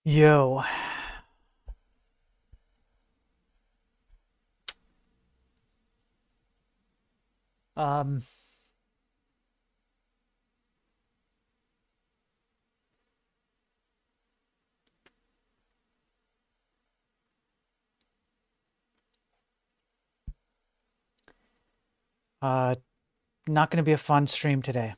Yo, um, uh, not going to be a fun stream today.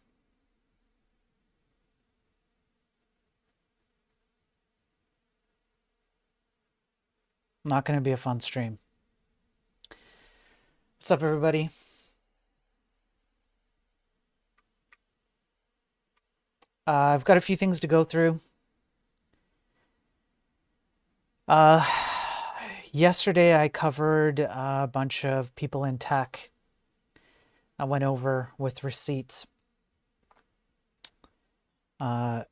Not going to be a fun stream. What's up, everybody? I've got a few things to go through. Uh, Yesterday I covered a bunch of people in tech. I went over with receipts. Uh,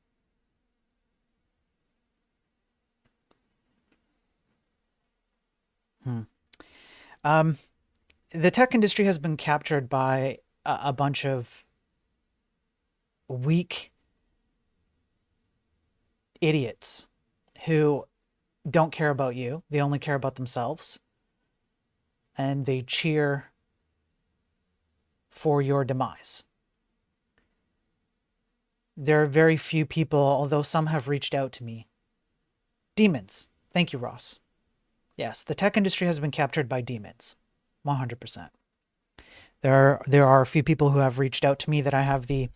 hmm. um, the tech industry has been captured by a bunch of weak idiots who don't care about you. They only care about themselves. And they cheer for your demise. There are very few people, although some have reached out to me. Demons. Thank you, Ross. Yes, the tech industry has been captured by demons. 100%. There are a few people who have reached out to me that I have the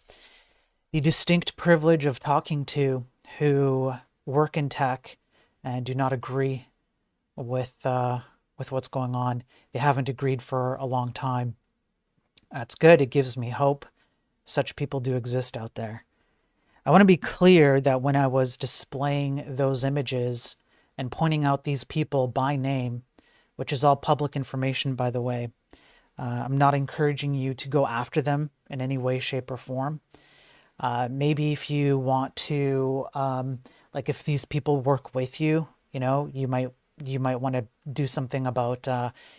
distinct privilege of talking to who work in tech and do not agree with what's going on. They haven't agreed for a long time. That's good. It gives me hope. Such people do exist out there. I want to be clear that when I was displaying those images and pointing out these people by name, which is all public information, by the way, I'm not encouraging you to go after them in any way, shape, or form. Maybe if you want to, like if these people work with you, you might want to do something about,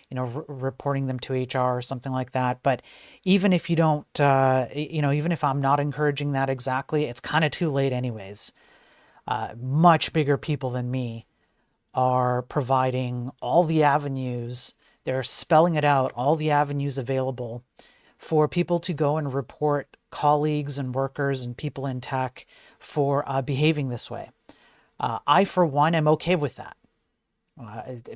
reporting them to HR or something like that. But even if you don't, even if I'm not encouraging that exactly, it's kind of too late anyways. Much bigger people than me are providing all the avenues. They're spelling it out, all the avenues available for people to go and report colleagues and workers and people in tech for behaving this way. I, for one, am okay with that,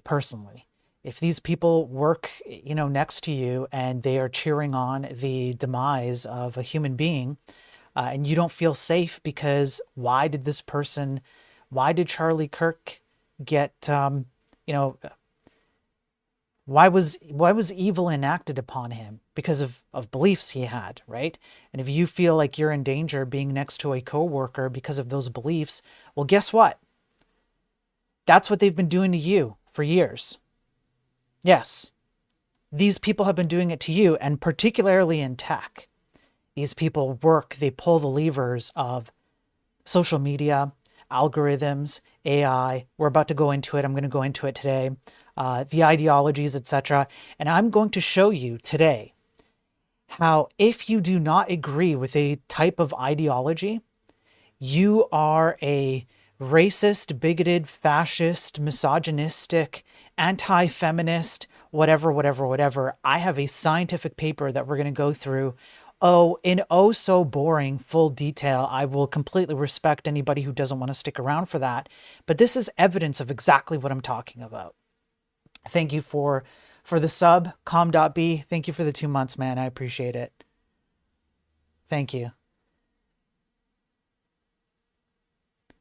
personally. If these people work, next to you and they are cheering on the demise of a human being, and you don't feel safe because why did Charlie Kirk get, why was evil enacted upon him? Because of beliefs he had, right? And if you feel like you're in danger being next to a coworker because of those beliefs, well, guess what? That's what they've been doing to you for years. Yes, these people have been doing it to you, and particularly in tech. These people work, they pull the levers of social media, algorithms, AI. We're about to go into it. I'm going to go into it today. The ideologies, etc. And I'm going to show you today how if you do not agree with a type of ideology, you are a racist, bigoted, fascist, misogynistic, anti-feminist, whatever, whatever, whatever. I have a scientific paper that we're going to go through. Oh, in oh so boring full detail. I will completely respect anybody who doesn't want to stick around for that. But this is evidence of exactly what I'm talking about. Thank you for the sub, com.b. Thank you for the 2 months, man. I appreciate it. Thank you.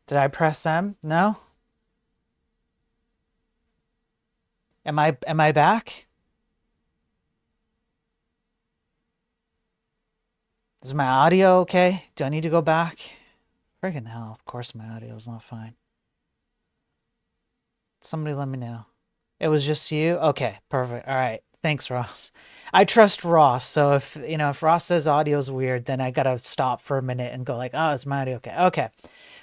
Did I press M? No? Am I back? Is my audio okay? Do I need to go back? Friggin' hell, of course my audio is not fine. Somebody let me know. It was just you? Okay, perfect. All right. Thanks, Ross. I trust Ross, so if Ross says audio's weird, then I gotta stop for a minute and go like, oh, is my audio okay? Okay.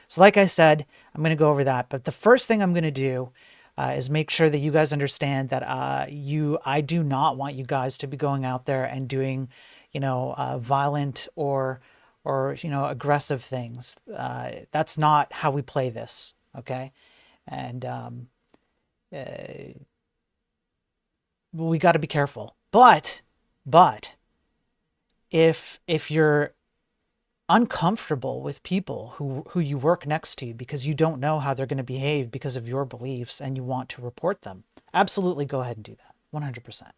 So like I said, I'm gonna go over that. But the first thing I'm gonna do is make sure that you guys understand that I do not want you guys to be going out there and doing, violent or aggressive things. That's not how we play this. Okay. And uh, we got to be careful. But if you're uncomfortable with people who you work next to because you don't know how they're going to behave because of your beliefs and you want to report them, absolutely go ahead and do that. 100%.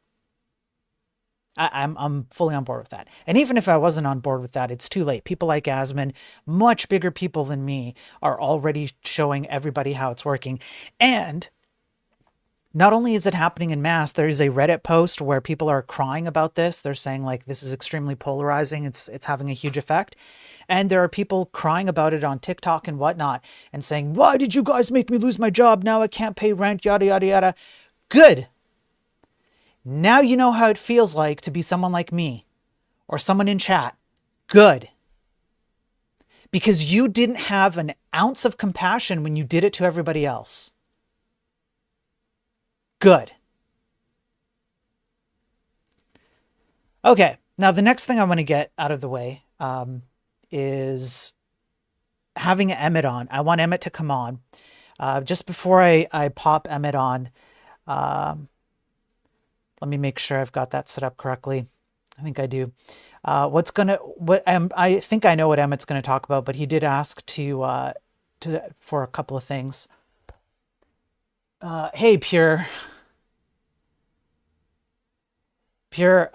I'm fully on board with that. And even if I wasn't on board with that, it's too late. People like Asman, much bigger people than me, are already showing everybody how it's working. And not only is it happening in mass, there is a Reddit post where people are crying about this. They're saying like this is extremely polarizing. It's having a huge effect. And there are people crying about it on TikTok and whatnot and saying, "Why did you guys make me lose my job? Now I can't pay rent, yada yada yada." Good. Now you know how it feels like to be someone like me or someone in chat. Good. Because you didn't have an ounce of compassion when you did it to everybody else. Good. Okay, now the next thing I want to get out of the way is having Emmett on. I want Emmett to come on. Just before I pop Emmett on, let me make sure I've got that set up correctly. I think I do. I think I know what Emmett's gonna talk about, but he did ask for a couple of things. Hey, Pure.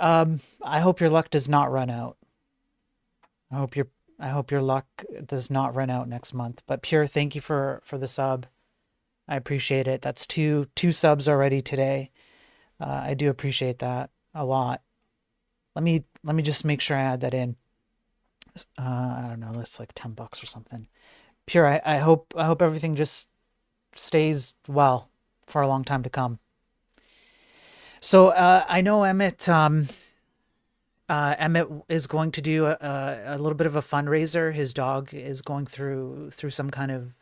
I hope your luck does not run out. I hope your luck does not run out next month. But Pure, thank you for the sub. I appreciate it. That's two subs already today. I do appreciate that a lot. Let me just make sure I add that in. I don't know, it's like $10 or something. Pure, I hope everything just stays well for a long time to come. So I know Emmett is going to do a little bit of a fundraiser. His dog is going through some kind of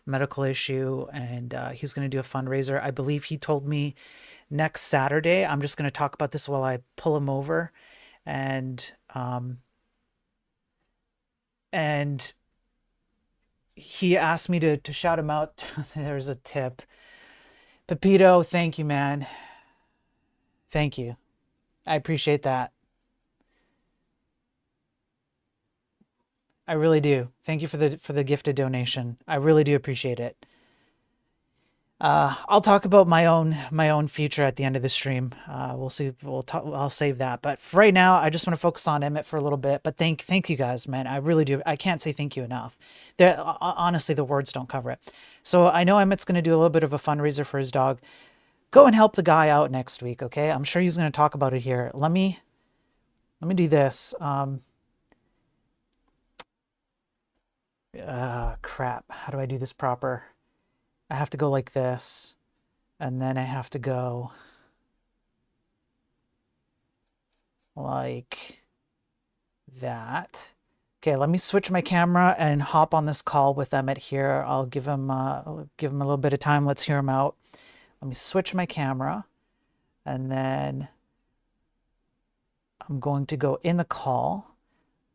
medical issue, and he's going to do a fundraiser. I believe he told me next Saturday. I'm just going to talk about this while I pull him over, and and he asked me to shout him out. There's a tip. Pepito, thank you, man. Thank you. I appreciate that. I really do. Thank you for the gifted donation. I really do appreciate it. I'll talk about my own future at the end of the stream. We'll see. I'll save that. But for right now, I just want to focus on Emmett for a little bit. But thank you guys, man. I really do. I can't say thank you enough. Honestly, the words don't cover it. So I know Emmett's going to do a little bit of a fundraiser for his dog. Go and help the guy out next week, okay? I'm sure he's going to talk about it here. Let me do this. Crap. How do I do this proper? I have to go like this, and then I have to go like that. Okay, let me switch my camera and hop on this call with Emmett here. I'll give him a little bit of time. Let's hear him out. Let me switch my camera, and then I'm going to go in the call.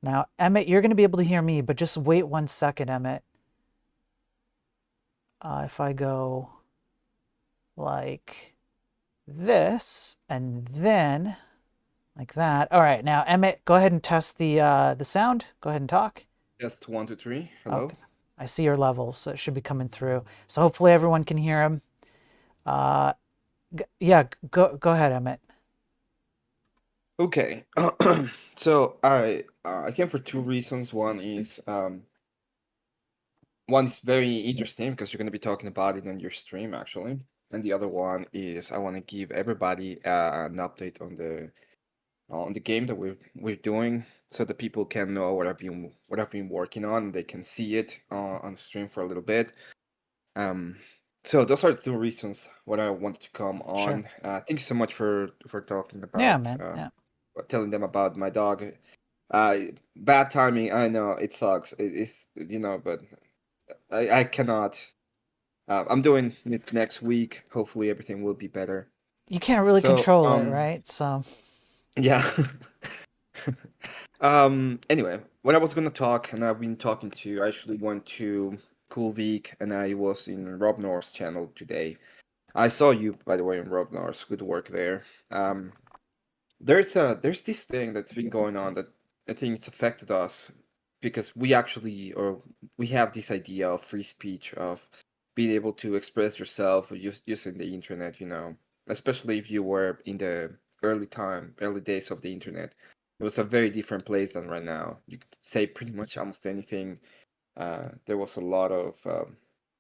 Now, Emmett, you're going to be able to hear me, but just wait 1 second, Emmett. If I go like this and then like that. All right, now Emmett, go ahead and test the sound. Go ahead and talk. Test 1, 2, 3. Hello. Okay. I see your levels, so it should be coming through. So hopefully everyone can hear him. Uh, yeah, go ahead, Emmett. Okay. So I came for two reasons. One is very interesting because you're going to be talking about it on your stream actually, and the other one is I want to give everybody an update on the game that we're doing, so that people can know what I've been working on. And they can see it on the stream for a little bit. So those are the two reasons what I wanted to come Sure. on. Thank you so much for talking Yeah, about man. Yeah. telling them about my dog. Bad timing. I know it sucks. It's but I cannot. I'm doing it next week. Hopefully everything will be better. You can't really So control it, right? So, yeah. Anyway, what I was gonna talk, and I've been talking to, I actually want to cool week, and I was in Rob North's channel today. I saw you, by the way, in Rob North. Good work there. Um, there's this thing that's been going on that I think it's affected us because we have this idea of free speech, of being able to express yourself using the internet, especially if you were in the early days of the internet. It was a very different place than right now. You could say pretty much almost anything. There was a lot of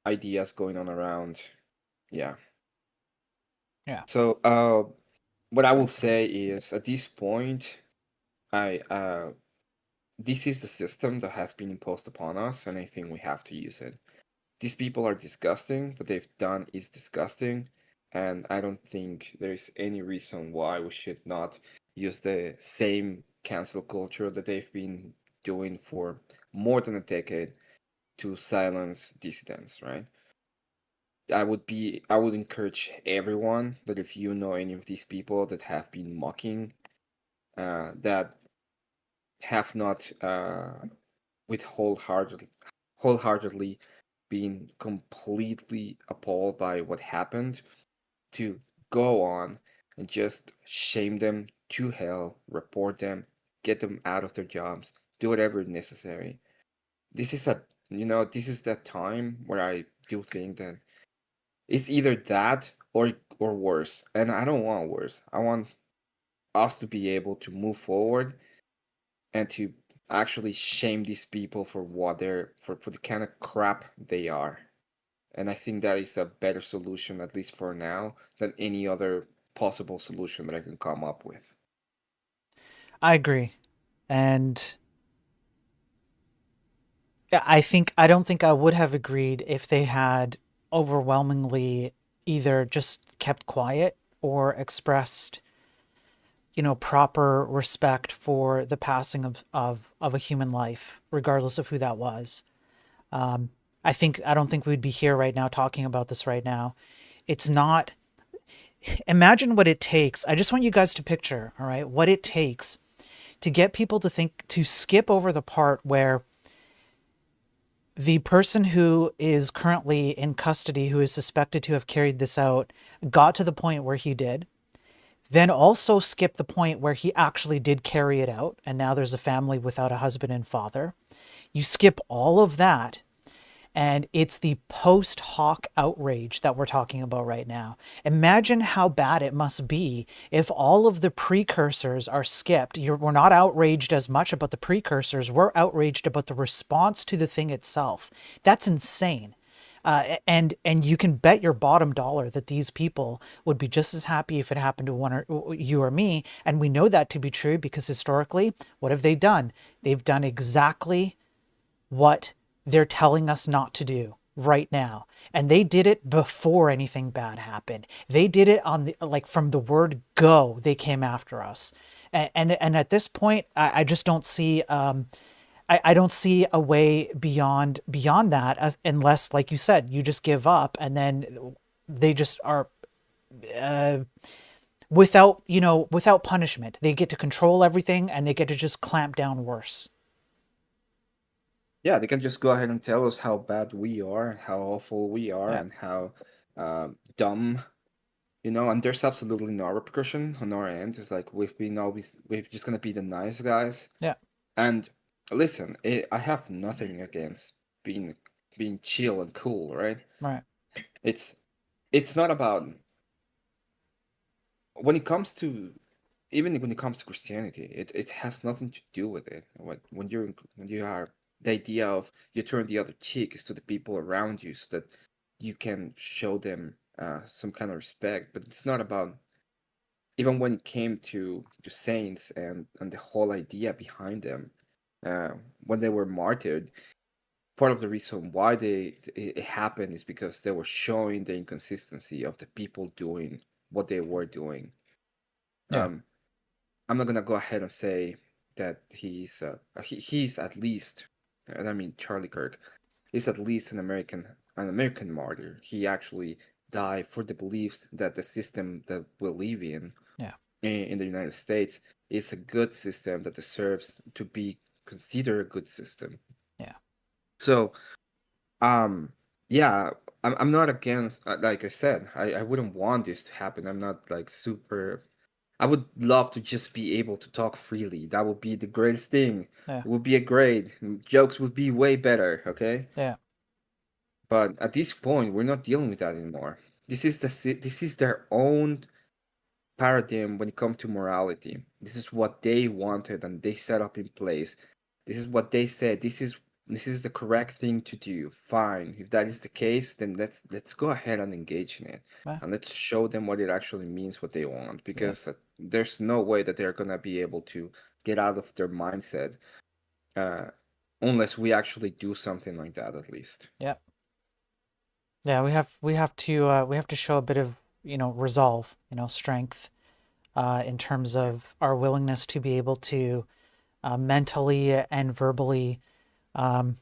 ideas going on around. Yeah. Yeah. So, what I will say is at this point, I this is the system that has been imposed upon us, and I think we have to use it. These people are disgusting. What they've done is disgusting, and I don't think there is any reason why we should not use the same cancel culture that they've been doing for more than a decade to silence dissidents, right? I would encourage everyone that if you know any of these people that have been mocking, that have not with wholeheartedly been completely appalled by what happened, to go on and just shame them to hell, report them, get them out of their jobs, do whatever is necessary. This is this is that time where I do think that it's either that or worse. And I don't want worse. I want us to be able to move forward and to actually shame these people for what for the kind of crap they are. And I think that is a better solution, at least for now, than any other possible solution that I can come up with. I agree. And yeah, I don't think I would have agreed if they had overwhelmingly either just kept quiet or expressed, proper respect for the passing of a human life, regardless of who that was. Um, I don't think we'd be here right now talking about this right now. It's not, imagine what it takes. I just want you guys to picture, all right, what it takes to get people to skip over the part where the person who is currently in custody, who is suspected to have carried this out, got to the point where he did, then also skip the point where he actually did carry it out, and now there's a family without a husband and father. You skip all of that, and it's the post hoc outrage that we're talking about right now. Imagine how bad it must be if all of the precursors are skipped. We're not outraged as much about the precursors, we're outraged about the response to the thing itself. That's insane. And you can bet your bottom dollar that these people would be just as happy if it happened to one or you or me. And we know that to be true because historically, what have they done? They've done exactly what they're telling us not to do right now. And they did it before anything bad happened. They did it on the, like, from the word go, they came after us. And at this point, I just don't see I don't see a way beyond that, unless, like you said, you just give up and then they just are uh, without punishment. They get to control everything and they get to just clamp down worse. Yeah, they can just go ahead and tell us how bad we are, how awful we are, Yeah, and how dumb, and there's absolutely no repercussion on our end. It's like we're just gonna be the nice guys. yeah, And listen, I have nothing against being being chill and cool, right? right. It's it's not about when it comes to even when it comes to Christianity, it has nothing to do with it. When you are the idea of you turn the other cheek is to the people around you so that you can show them some kind of respect. But it's not about even when it came to saints and the whole idea behind them uh, when they were martyred. Part of the reason why it happened is because they were showing the inconsistency of the people doing what they were doing. Yeah, Um, I'm not gonna go ahead and say that he's at least, and I mean Charlie Kirk, is at least an American martyr. He actually died for the beliefs that the system that we live yeah, in the United States is a good system that deserves to be considered a good system. yeah, So Um, yeah, I'm not against, like I said, I wouldn't want this to happen. I'm not like super. I would love to just be able to talk freely. That would be the greatest thing. Yeah, It would be a great jokes would be way better, okay? yeah, But at this point, we're not dealing with that anymore. This is their own paradigm when it comes to morality. This is what they wanted and they set up in place. This is what they said. This is the correct thing to do. Fine. If that is the case, then let's go ahead and engage in it. yeah, And let's show them what it actually means, what they want. yeah, Because there's no way that they're gonna be able to get out of their mindset uh, unless we actually do something like that at least. yeah. Yeah, we have to show a bit of, resolve, strength, in terms of our willingness to be able to, mentally and verbally, um,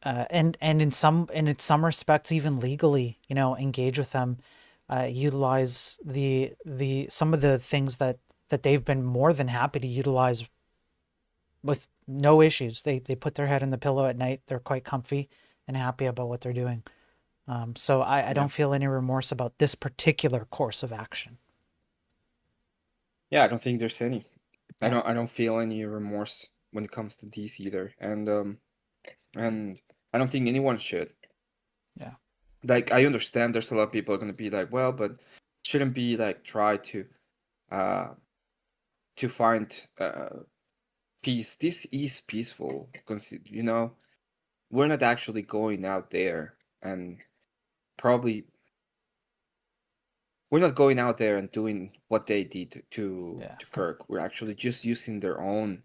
and in some respects even legally, engage with them, utilize the some of the things that they've been more than happy to utilize with no issues. They put their head in the pillow at night. They're quite comfy and happy about what they're doing. So I Yeah. don't feel any remorse about this particular course of action. Yeah, I don't think there's any. Yeah, I don't feel any remorse when it comes to these either. And I don't think anyone should. yeah, Like I understand there's a lot of people are gonna be like, well, but shouldn't be like try uh to find peace. This is peaceful. You know, we're not actually going out there and probably we're not going out there and doing what they did yeah, to Kirk. We're actually just using their own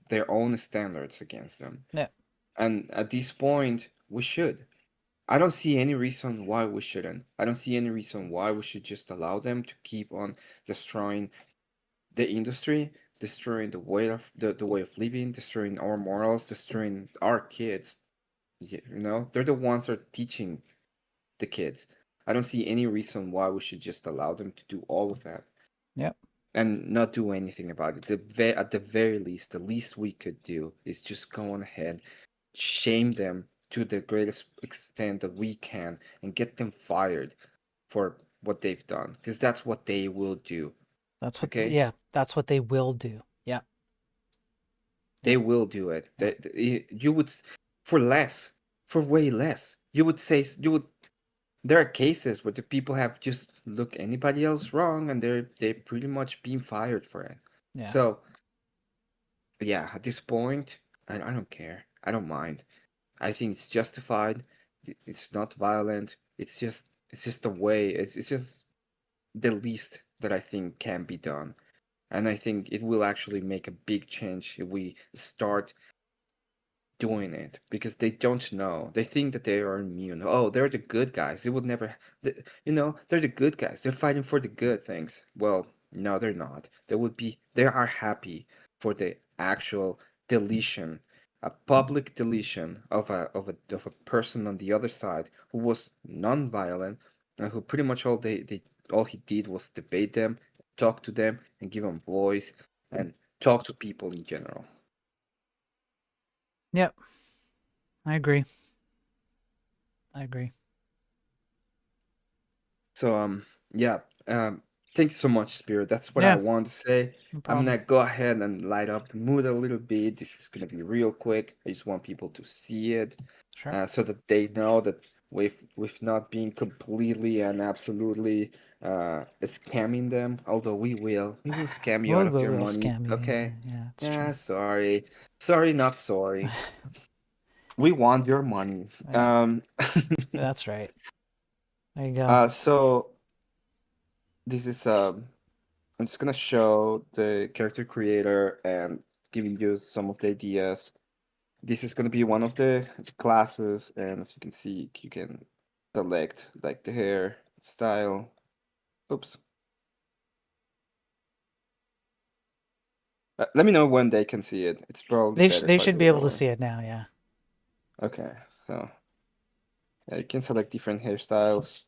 standards against them. yeah. And at this point, we should. I don't see any reason why we shouldn't. I don't see any reason why we should just allow them to keep on destroying the industry, destroying the way of living, destroying our morals, destroying our kids. You know, they're the ones that are teaching the kids. I don't see any reason why we should just allow them to do all of that Yep. and not do anything about it. At the very least, the least we could do is just go on ahead, shame them to the greatest extent that we can, and get them fired for what they've done, because that's what they will do. Okay, That's what they will do. Yeah, they yeah, will do it. yeah, You would for less, for way less. You would say you would. There are cases where the people have just looked anybody else wrong, and they pretty much been fired for it. yeah. So yeah, at this point, I don't care. I don't mind. I think it's justified. It's not violent. It's just a way. It's just the least that I think can be done. And I think it will actually make a big change if we start doing it because they don't know. They think that they are immune. Oh, they're the good guys. They would never, you know, they're the good guys. They're fighting for the good things. Well, no, they're not. They are happy for the actual deletion, a public deletion of a person on the other side who was non-violent and who pretty much all he did was debate them, talk to them, and give them voice and talk to people in general. Yep. I agree. I agree. So yeah, um thank you so much, Spirit. That's what I Yeah, want to say. no I'm problem. gonna go ahead and light up the mood a little bit. This is gonna be real quick. I just want people to see it, Sure. so that they know that we've not been completely and absolutely scamming them. Although we will scam you out of their We'll money. scam you. Okay? Yeah, yeah, it's Yeah, true. sorry, sorry, not sorry. We want your money. Yeah, that's right. There you go. So this is I'm just gonna show the character creator and giving you some of the ideas. This is gonna be one of the classes, and as you can see, you can select like the hair style. Oops. Let me know when they can see it. It's probably better They if I should do be it able to over. see it now. Yeah. Okay, so yeah, you can select different hairstyles,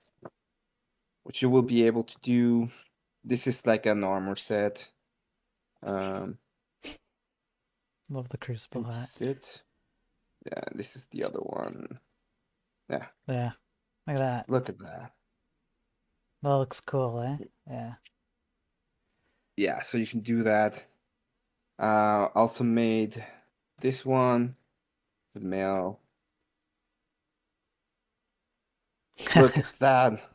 which you will be able to do. This is like an armor set. Um, Love the and crucible this hat. is it. Yeah, this is the other one. Yeah, Yeah. Look at that. look at that. That looks cool, eh? Yeah. Yeah, so you can do that. Also made this one with mail. Look at that.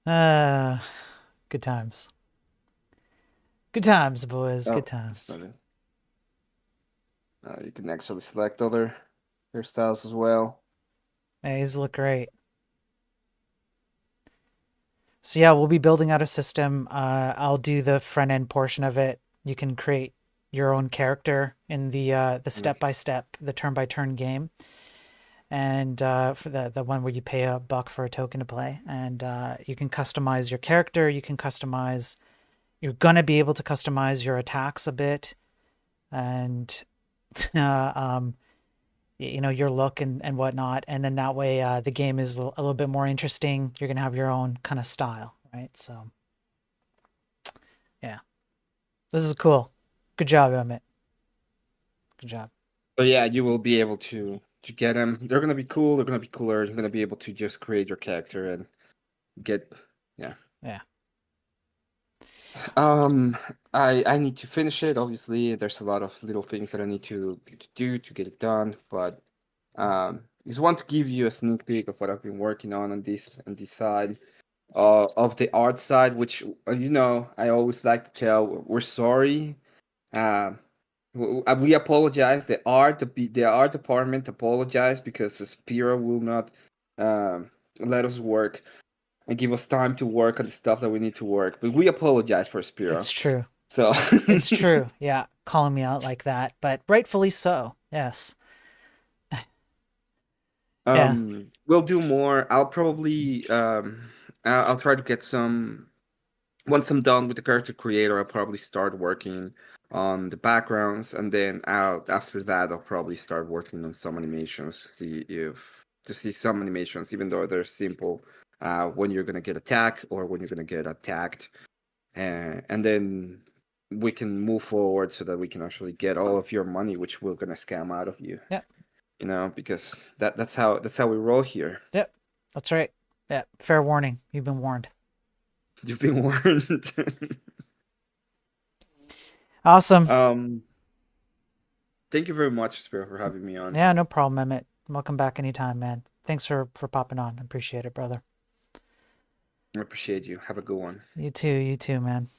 uh, good times. Good times, boys. Good Oh, that's times. not it. You can actually select other hairstyles as well. Yeah, these look great. So yeah, we'll be building out a system. I'll do the front end portion of it. You can create your own character in the Mm. step by step, the turn by turn game, and for the one where you pay $1 for a token to play, and you can customize your character. You can customize. You're gonna be able to customize your attacks a bit, and uh, um, your look and whatnot, and then that way the game is a little bit more interesting. You're gonna have your own kind of style, right? So yeah. This is cool. Good job, Emmett. Good job. So yeah, you will be able to get them. They're gonna be cool. They're gonna be cooler. You're gonna be able to just create your character and get, yeah. Yeah. Um, I need to finish it. Obviously, there's a lot of little things that I need to do to get it done. But just want to give you a sneak peek of what I've been working on this side of the art side, which I always like to tell we're sorry. Um, we apologize. The art department apologize because Spira will not let us work and give us time to work on the stuff that we need to work. But we apologize for Spira. It's true. So It's true. Yeah. Calling me out like that, but rightfully so. Yes. Yeah. we'll do more. I'll probably I'll try to get some once I'm done with the character creator, I'll probably start working on the backgrounds, and then after that I'll probably start working on some animations to see some animations, even though they're simple, when you're gonna get attacked or when you're gonna get attacked, and then we can move forward so that we can actually get all of your money, which we're gonna scam out of you. Yep. Because that's how we roll here. Yep. That's right. Yeah. Fair warning. You've been warned. You've been warned. Awesome. um Thank you very much, Spiro, for having me on. Yeah. No problem, Emmett. Welcome back anytime, man. Thanks for popping on. Appreciate it, brother. I appreciate you. Have a good one. You too. You too, man.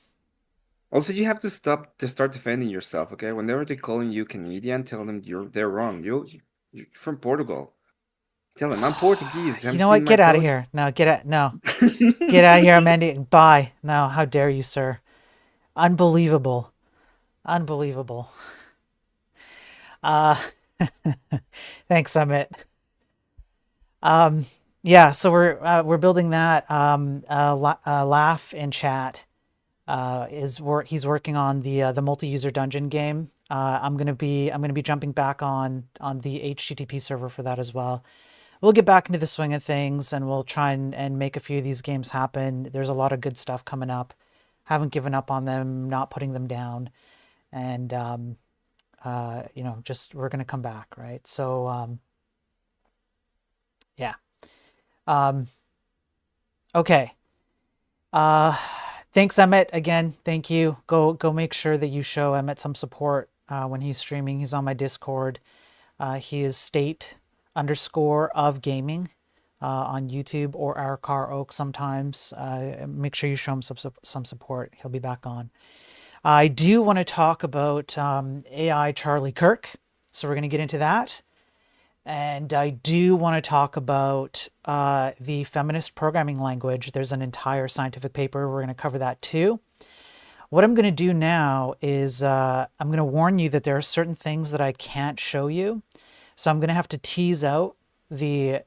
Also, you have to start defending yourself, okay? Whenever they're calling you Canadian, tell them they're wrong. You're from Portugal. Tell them I'm Portuguese. Have You you know seen what? my Get out of code? here. No, get out. No, get out of here, Amanda. Bye. No, how dare you, sir? Unbelievable. Unbelievable. Uh, thanks, Emmett. Um, yeah, so we're building that. Laugh in chat he's working on the multi-user dungeon game. I'm gonna be jumping back on the HTTP server for that as well. We'll get back into the swing of things and we'll try and make a few of these games happen. There's a lot of good stuff coming up. Haven't given up on them, not putting them down, and just we're gonna come back, right? So yeah. Um, okay. Uh, thanks, Emmett. Again, thank you. Go make sure that you show Emmett some support when he's streaming. He's on my Discord. He is state_of gaming on YouTube or our car oak sometimes. Make sure you show him some support. He'll be back on. I do want to talk about AI Charlie Kirk, so we're going to get into that. And I do want to talk about the feminist programming language. There's an entire scientific paper. We're going to cover that too. What I'm going to do now is I'm going to warn you that there are certain things that I can't show you. So I'm going to have to tease out the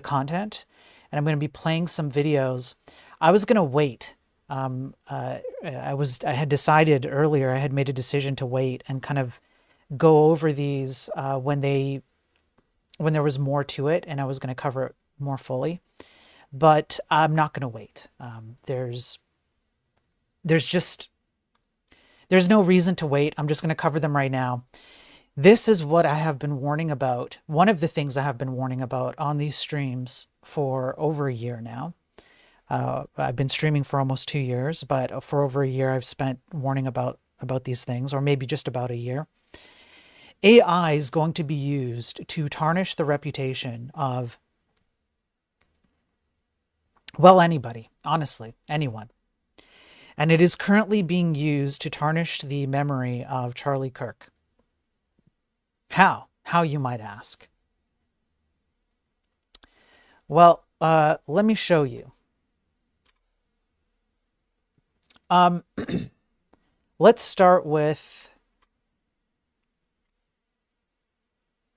content, and I'm going to be playing some videos. I was going to wait. I had decided earlier, I had made a decision to wait and kind of go over these when there was more to it and I was going to cover it more fully. But I'm not going to wait. There's no reason to wait. I'm just going to cover them right now. This is what I have been warning about. One of the things I have been warning about on these streams for over a year now. I've been streaming for almost 2 years, but for over a year, I've spent warning about these things, or maybe just about a year. AI is going to be used to tarnish the reputation of, well, anybody, honestly, anyone. And it is currently being used to tarnish the memory of Charlie Kirk. How? How, you might ask? Well, let me show you. Let's start with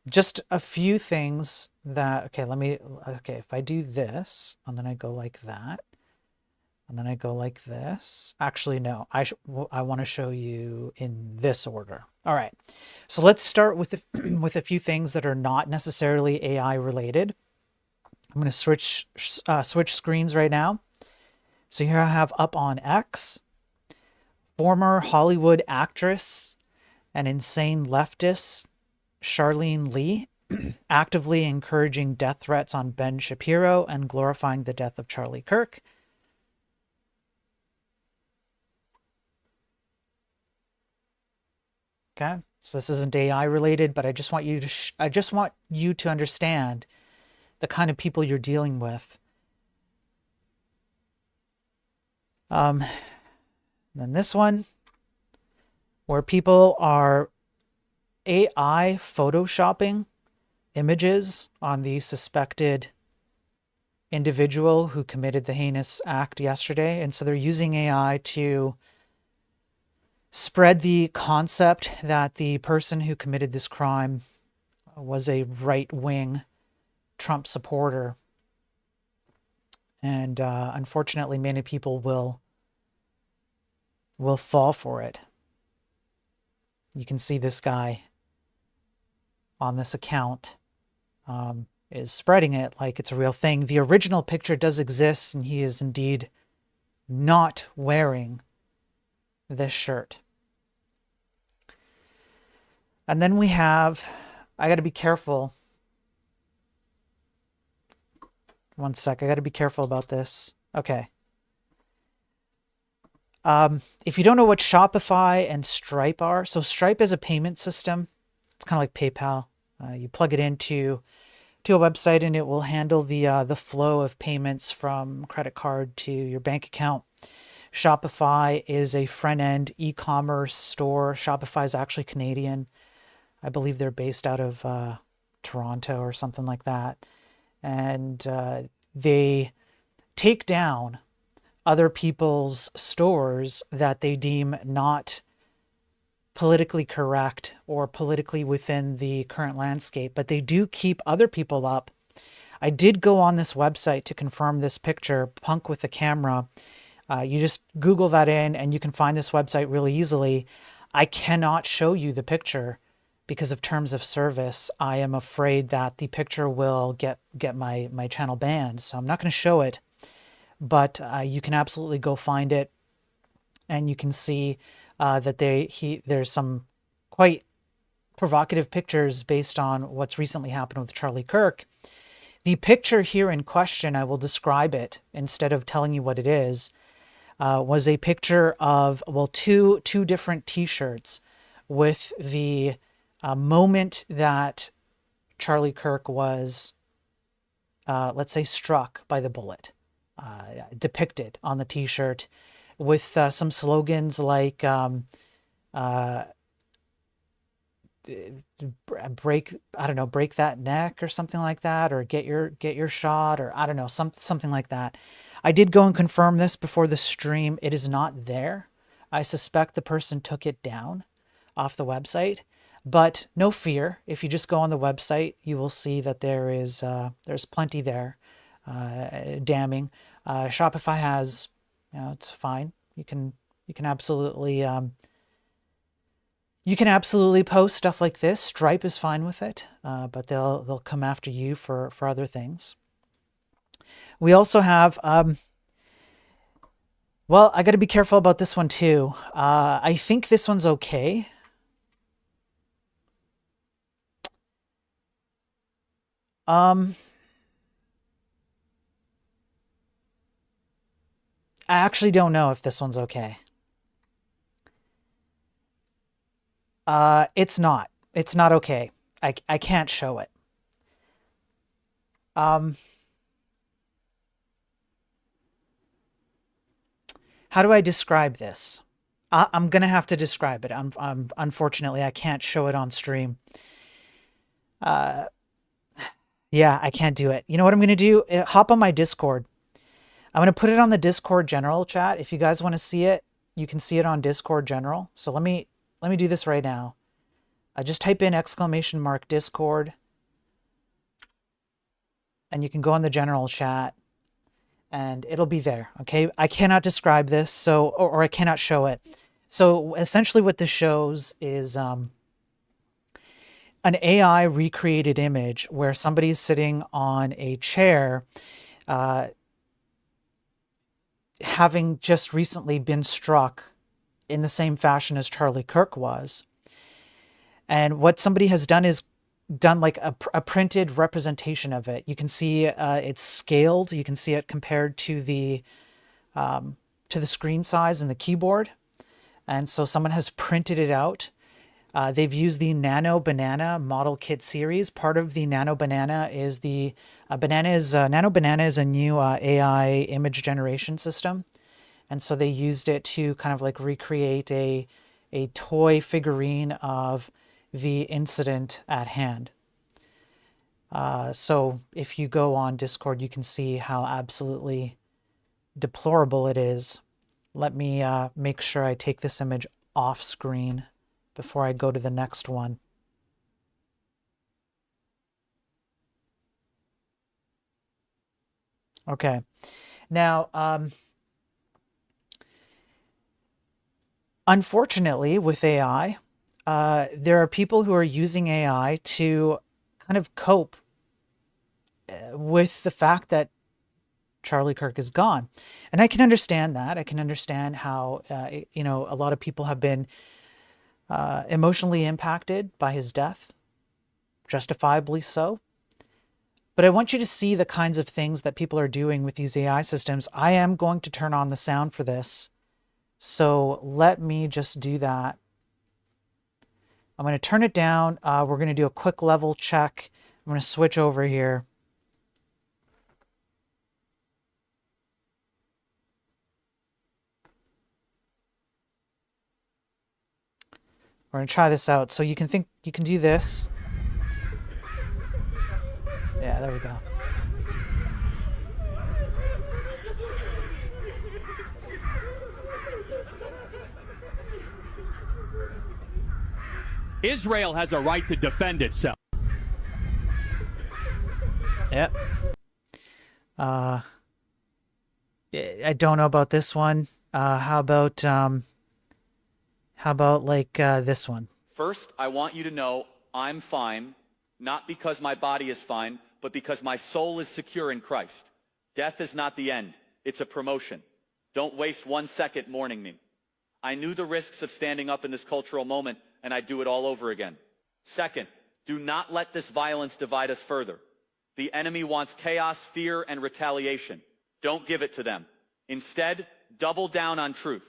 just a few things that, okay, if I do this, and then I go like that, and then I go like this. Actually, no, I want to show you in this order. All right, so let's start with with a few things that are not necessarily AI related. I'm going to switch screens right now. So here I have up on X, former Hollywood actress and insane leftist Charlene Lee actively encouraging death threats on Ben Shapiro and glorifying the death of Charlie Kirk. Okay, so this isn't AI related, but I just want you to understand the kind of people you're dealing with. Then this one, where people are AI photoshopping images on the suspected individual who committed the heinous act yesterday. And so they're using AI to spread the concept that the person who committed this crime was a right-wing Trump supporter. And unfortunately, many people will fall for it. You can see this guy on this account is spreading it like it's a real thing. The original picture does exist, and he is indeed not wearing this shirt. And then we have, I got to be careful. One sec, I got to be careful about this. Okay. If you don't know what Shopify and Stripe are, so Stripe is a payment system. It's kind of like PayPal. You plug it into a website, and it will handle the flow of payments from credit card to your bank account. Shopify is a front-end e-commerce store. Shopify is actually Canadian. I believe they're based out of Toronto or something like that. And they take down other people's stores that they deem not politically correct or politically within the current landscape, but they do keep other people up. I did go on this website to confirm this picture, Punk with the Camera. You just Google that in and you can find this website really easily. I cannot show you the picture because of terms of service. I am afraid that the picture will get my channel banned, so I'm not going to show it. But you can absolutely go find it, and you can see that there's some quite provocative pictures based on what's recently happened with Charlie Kirk. The picture here in question, I will describe it instead of telling you what it is, was a picture of, well, two different T-shirts with the moment that Charlie Kirk was, let's say, struck by the bullet. Depicted on the T-shirt with some slogans like break that neck or something like that, or get your shot, or I don't know, something like that. I did go and confirm this before the stream. It is not there. I suspect the person took it down off the website, but no fear. If you just go on the website, you will see that there's plenty there. Damning. Shopify has, it's fine. You can absolutely post stuff like this. Stripe is fine with it, but they'll come after you for other things. We also have, well, I got to be careful about this one too. I think this one's okay. Um, I actually don't know if this one's okay. It's not. It's not okay. I can't show it. Um, how do I describe this? I'm gonna have to describe it. Unfortunately I can't show it on stream. Uh, yeah, I can't do it. You know what I'm gonna do? Hop on my Discord. I'm gonna put it on the Discord general chat. If you guys want to see it, you can see it on Discord general. So let me do this right now. I just type in !Discord, and you can go on the general chat, and it'll be there. Okay, I cannot describe this, so or I cannot show it. So essentially, what this shows is an AI recreated image where somebody is sitting on a chair, uh, having just recently been struck in the same fashion as Charlie Kirk was. And what somebody has done is done like a printed representation of it. You can see it's scaled. You can see it compared to the screen size and the keyboard. And so someone has printed it out. They've used the Nano Banana model kit series. Part of the Nano Banana is Nano Banana is a new AI image generation system, and so they used it to kind of like recreate a toy figurine of the incident at hand. So if you go on Discord, you can see how absolutely deplorable it is. Let me make sure I take this image off screen before I go to the next one. Okay. Now, unfortunately, with AI, there are people who are using AI to kind of cope with the fact that Charlie Kirk is gone. And I can understand that. I can understand how, a lot of people have been emotionally impacted by his death, justifiably so. But I want you to see the kinds of things that people are doing with these AI systems. I am going to turn on the sound for this. So let me just do that. I'm going to turn it down. We're going to do a quick level check. I'm going to switch over here. We're going to try this out. So you can do this. Yeah, there we go. Israel has a right to defend itself. Yep. I don't know about this one. How about like this one? First, I want you to know I'm fine, not because my body is fine, but because my soul is secure in Christ. Death is not the end. It's a promotion. Don't waste 1 second mourning me. I knew the risks of standing up in this cultural moment, and I'd do it all over again. Second, do not let this violence divide us further. The enemy wants chaos, fear, and retaliation. Don't give it to them. Instead, double down on truth.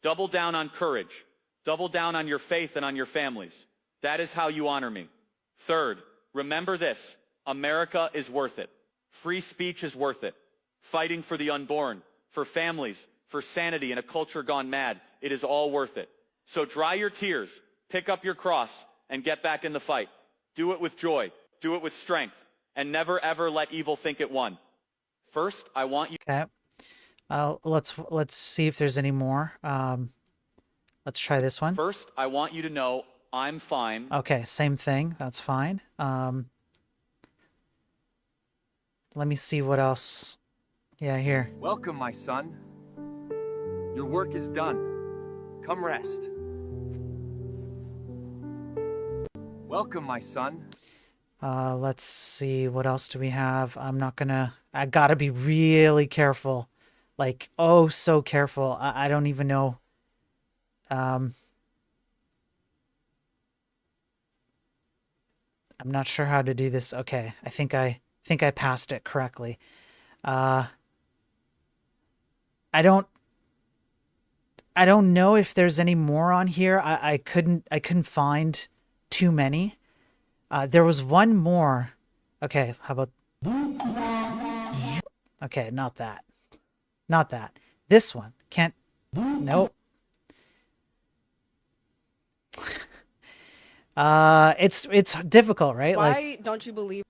Double down on courage. Double down on your faith and on your families. That is how you honor me. Third, remember this. America is worth it. Free speech is worth it. Fighting for the unborn, for families, for sanity in a culture gone mad, it is all worth it. So dry your tears, pick up your cross, and get back in the fight. Do it with joy. Do it with strength. And never ever let evil think it won. First, I want you... Okay. Let's see if there's any more. Let's try this one. First, I want you to know I'm fine. Okay, same thing. That's fine. Let me see what else. Yeah, here. Welcome, my son. Your work is done. Come rest. Welcome, my son. Let's see, what else do we have? I gotta be really careful. Like, oh, so careful. I don't even know. I'm not sure how to do this. Okay, I think I passed it correctly. Uh, I don't know if there's any more on here. I couldn't find too many. There was one more. Okay, how about okay, not that. Not that. This one. Can't nope. It's difficult, right? Why Like don't you believe?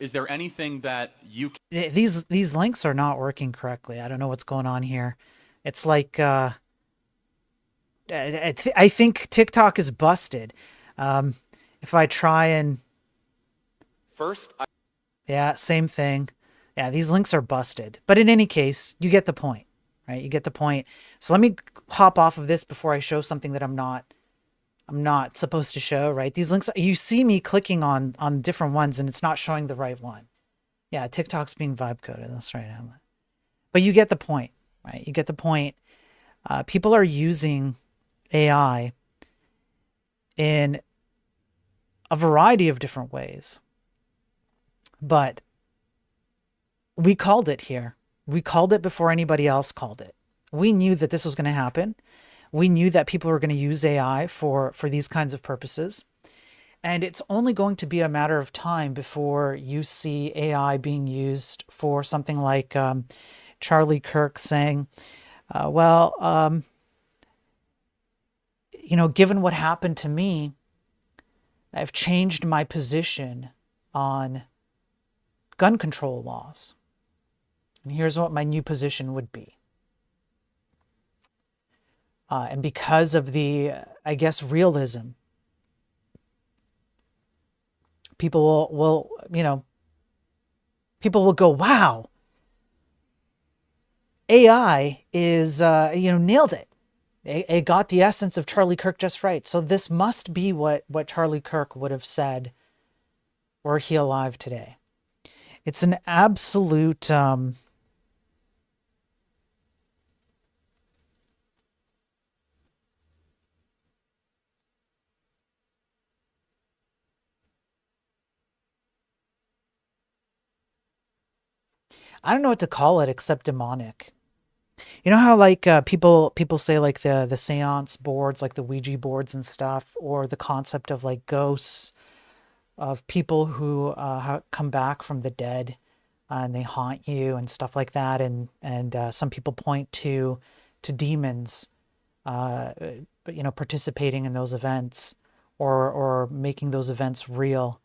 Is there anything that you these links are not working correctly. I don't know what's going on here. It's like I think TikTok is busted. If I try and First, yeah, same thing. Yeah, these links are busted. But in any case, you get the point, right? You get the point. So let me hop off of this before I show something that I'm not supposed to show, right? These links, you see me clicking on different ones and it's not showing the right one. Yeah, TikTok's being vibe coded. That's right, Hamlet. But you get the point, right? You get the point. People are using AI in a variety of different ways. But we called it here. We called it before anybody else called it. We knew that this was going to happen. We knew that people were going to use AI for these kinds of purposes. And it's only going to be a matter of time before you see AI being used for something like Charlie Kirk saying, given what happened to me, I've changed my position on gun control laws. And here's what my new position would be. And because of the, I guess, realism, people will go, wow, AI is, nailed it. It got the essence of Charlie Kirk just right. So this must be what Charlie Kirk would have said were he alive today. It's an absolute, I don't know what to call it except demonic. You know how like people say like the seance boards, like the Ouija boards and stuff, or the concept of like ghosts of people who come back from the dead and they haunt you and stuff like that, and some people point to demons, participating in those events or making those events real.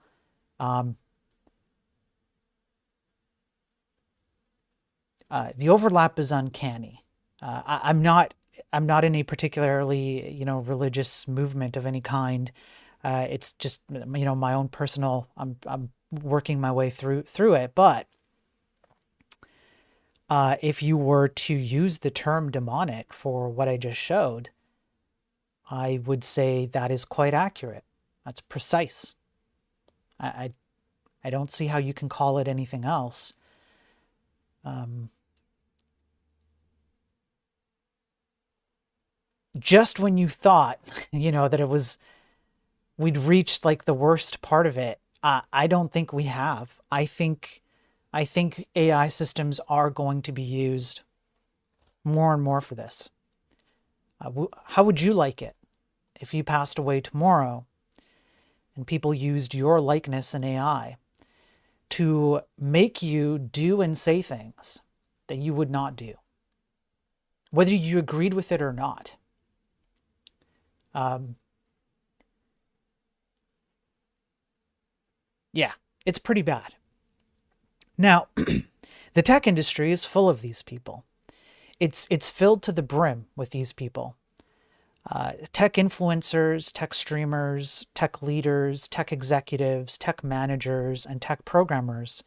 The overlap is uncanny. I'm not in a particularly religious movement of any kind. It's just my own personal. I'm working my way through it. But if you were to use the term demonic for what I just showed, I would say that is quite accurate. That's precise. I don't see how you can call it anything else. Just when you thought, that we'd reached like the worst part of it, I don't think we have. I think AI systems are going to be used more and more for this. How would you like it if you passed away tomorrow and people used your likeness in AI to make you do and say things that you would not do, whether you agreed with it or not? Yeah, it's pretty bad. Now, the tech industry is full of these people. It's filled to the brim with these people. Tech influencers, tech streamers, tech leaders, tech executives, tech managers, and tech programmers.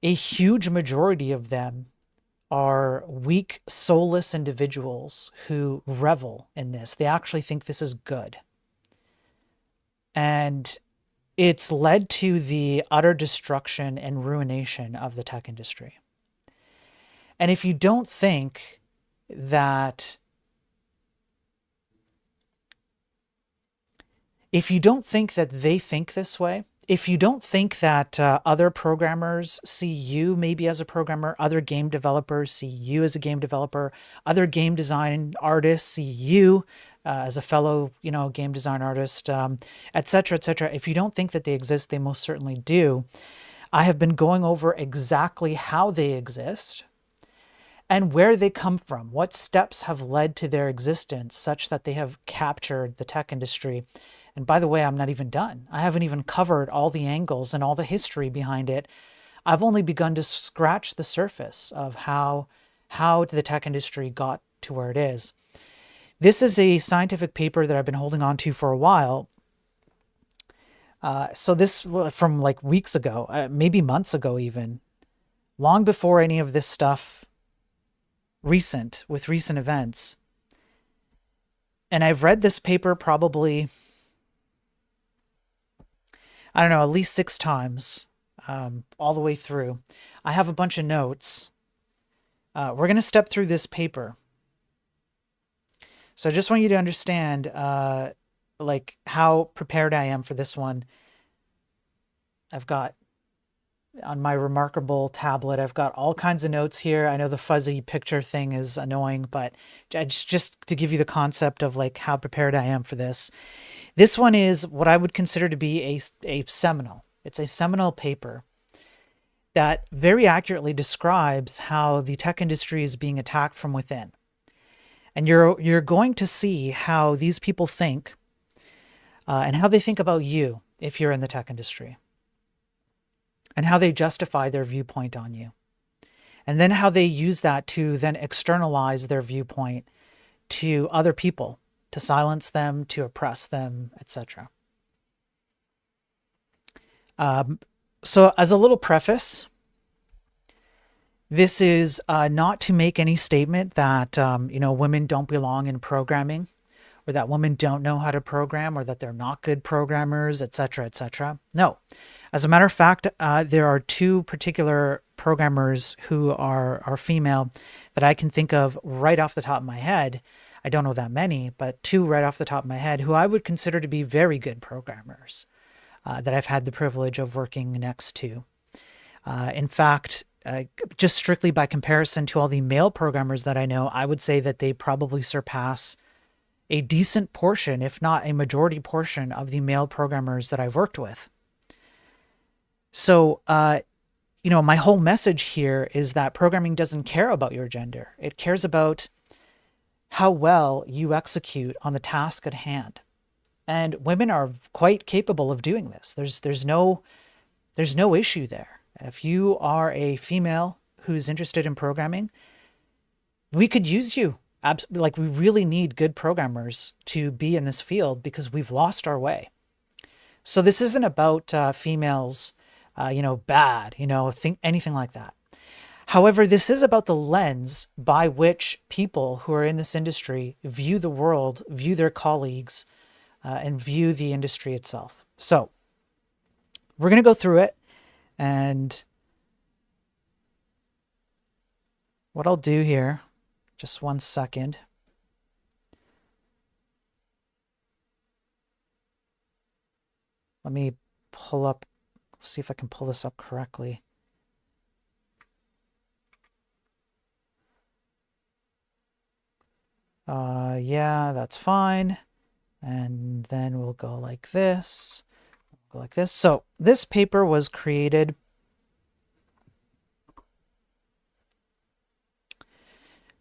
A huge majority of them are weak, soulless individuals who revel in this. They actually think this is good. And it's led to the utter destruction and ruination of the tech industry. And if you don't think that If you don't think that they think this way, if you don't think that other programmers see you maybe as a programmer, other game developers see you as a game developer, other game design artists see you as a fellow, game design artist, et cetera, et cetera. If you don't think that they exist, they most certainly do. I have been going over exactly how they exist and where they come from, what steps have led to their existence such that they have captured the tech industry. And by the way, I'm not even done. I haven't even covered all the angles and all the history behind it. I've only begun to scratch the surface of how the tech industry got to where it is. This is a scientific paper that I've been holding on to for a while. So this from like weeks ago, maybe months ago even, long before any of this stuff recent events. And I've read this paper probably, I don't know, at least 6 times, all the way through. I have a bunch of notes. We're going to step through this paper. So I just want you to understand, like how prepared I am for this one. I've got on my remarkable tablet, I've got all kinds of notes here. I know the fuzzy picture thing is annoying, but just to give you the concept of like how prepared I am for this. This one is what I would consider to be a seminal. It's a seminal paper that very accurately describes how the tech industry is being attacked from within. And you're going to see how these people think and how they think about you if you're in the tech industry, and how they justify their viewpoint on you, and then how they use that to then externalize their viewpoint to other people, to silence them, to oppress them, etc. So as a little preface, this is not to make any statement that women don't belong in programming, or that women don't know how to program, or that they're not good programmers, etc., etc. No. As a matter of fact, there are 2 particular programmers who are female that I can think of right off the top of my head. I don't know that many, but 2 right off the top of my head who I would consider to be very good programmers that I've had the privilege of working next to. In fact, just strictly by comparison to all the male programmers that I know, I would say that they probably surpass a decent portion, if not a majority portion, of the male programmers that I've worked with. So, my whole message here is that programming doesn't care about your gender. It cares about how well you execute on the task at hand. And women are quite capable of doing this. There's no issue there. If you are a female who's interested in programming, we could use you. Like, we really need good programmers to be in this field because we've lost our way. So this isn't about females, bad, anything like that. However, this is about the lens by which people who are in this industry view the world, view their colleagues, and view the industry itself. So we're going to go through it, and what I'll do here, just one second. Let me pull up, see if I can pull this up correctly. Yeah, that's fine. And then we'll go like this. Go like this. So this paper was created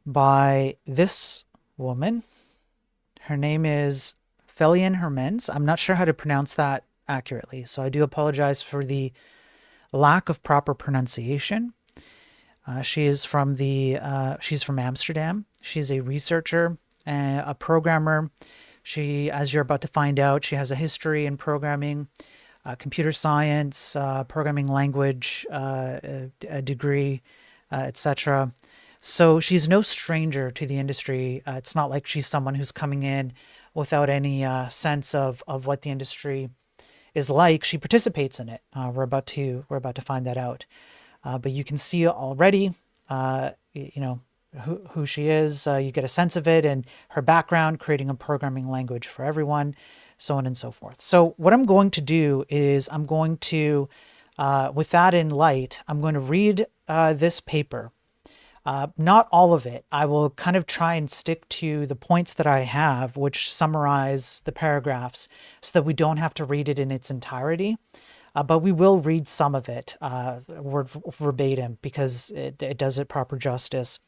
by this woman. Her name is Felian Hermens. I'm not sure how to pronounce that accurately, so I do apologize for the lack of proper pronunciation. She's from Amsterdam. She's a researcher, a programmer. She, as you're about to find out, she has a history in programming, computer science, programming language, a degree, etc. So she's no stranger to the industry. It's not like she's someone who's coming in without any sense of what the industry is like. She participates in it. We're about to find that out. But you can see already, who she is. You get a sense of it, and her background, creating a programming language for everyone. so on and so forth. So what I'm going to do is I'm going to, with that in light, I'm going to read this paper. Not all of it. I will kind of try and stick to the points that I have, which summarize the paragraphs so that we don't have to read it in its entirety. But we will read some of it word verbatim because it does it proper justice.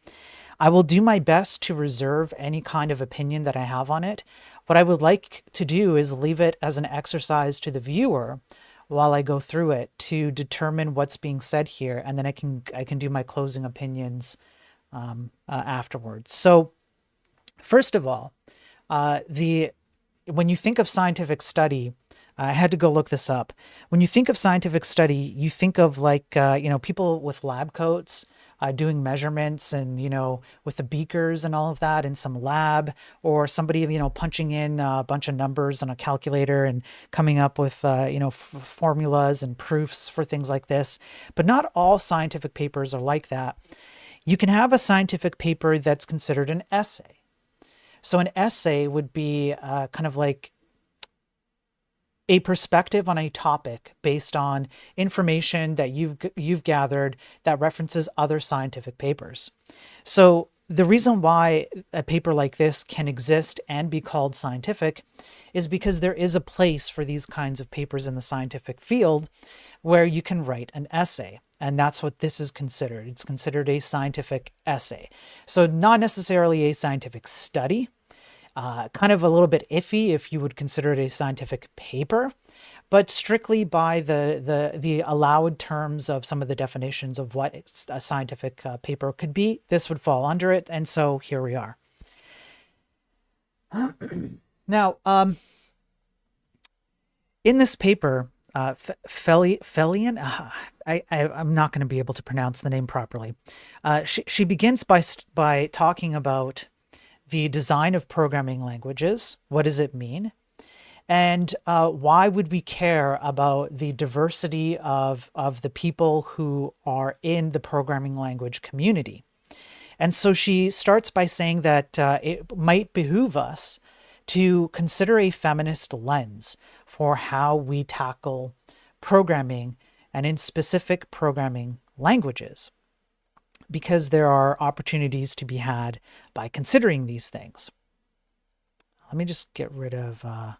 I will do my best to reserve any kind of opinion that I have on it. What I would like to do is leave it as an exercise to the viewer while I go through it to determine what's being said here, and then I can do my closing opinions afterwards. So, first of all, when you think of scientific study, I had to go look this up. When you think of scientific study, you think of like people with lab coats doing measurements and with the beakers and all of that in some lab, or somebody punching in a bunch of numbers on a calculator and coming up with formulas and proofs for things like this. But not all scientific papers are like that. You can have a scientific paper that's considered an essay. So an essay would be kind of like a perspective on a topic based on information that you've gathered that references other scientific papers. So the reason why a paper like this can exist and be called scientific is because there is a place for these kinds of papers in the scientific field where you can write an essay. And that's what this is considered. It's considered a scientific essay. So not necessarily a scientific study, kind of a little bit iffy if you would consider it a scientific paper, but strictly by the allowed terms of some of the definitions of what a scientific paper could be, this would fall under it. And so here we are. Now, in this paper, Felian, I'm not going to be able to pronounce the name properly. She begins by talking about the design of programming languages. What does it mean? And why would we care about the diversity of the people who are in the programming language community? And so she starts by saying that it might behoove us to consider a feminist lens for how we tackle programming, and in specific programming languages, because there are opportunities to be had by considering these things. Let me just get rid of, I'm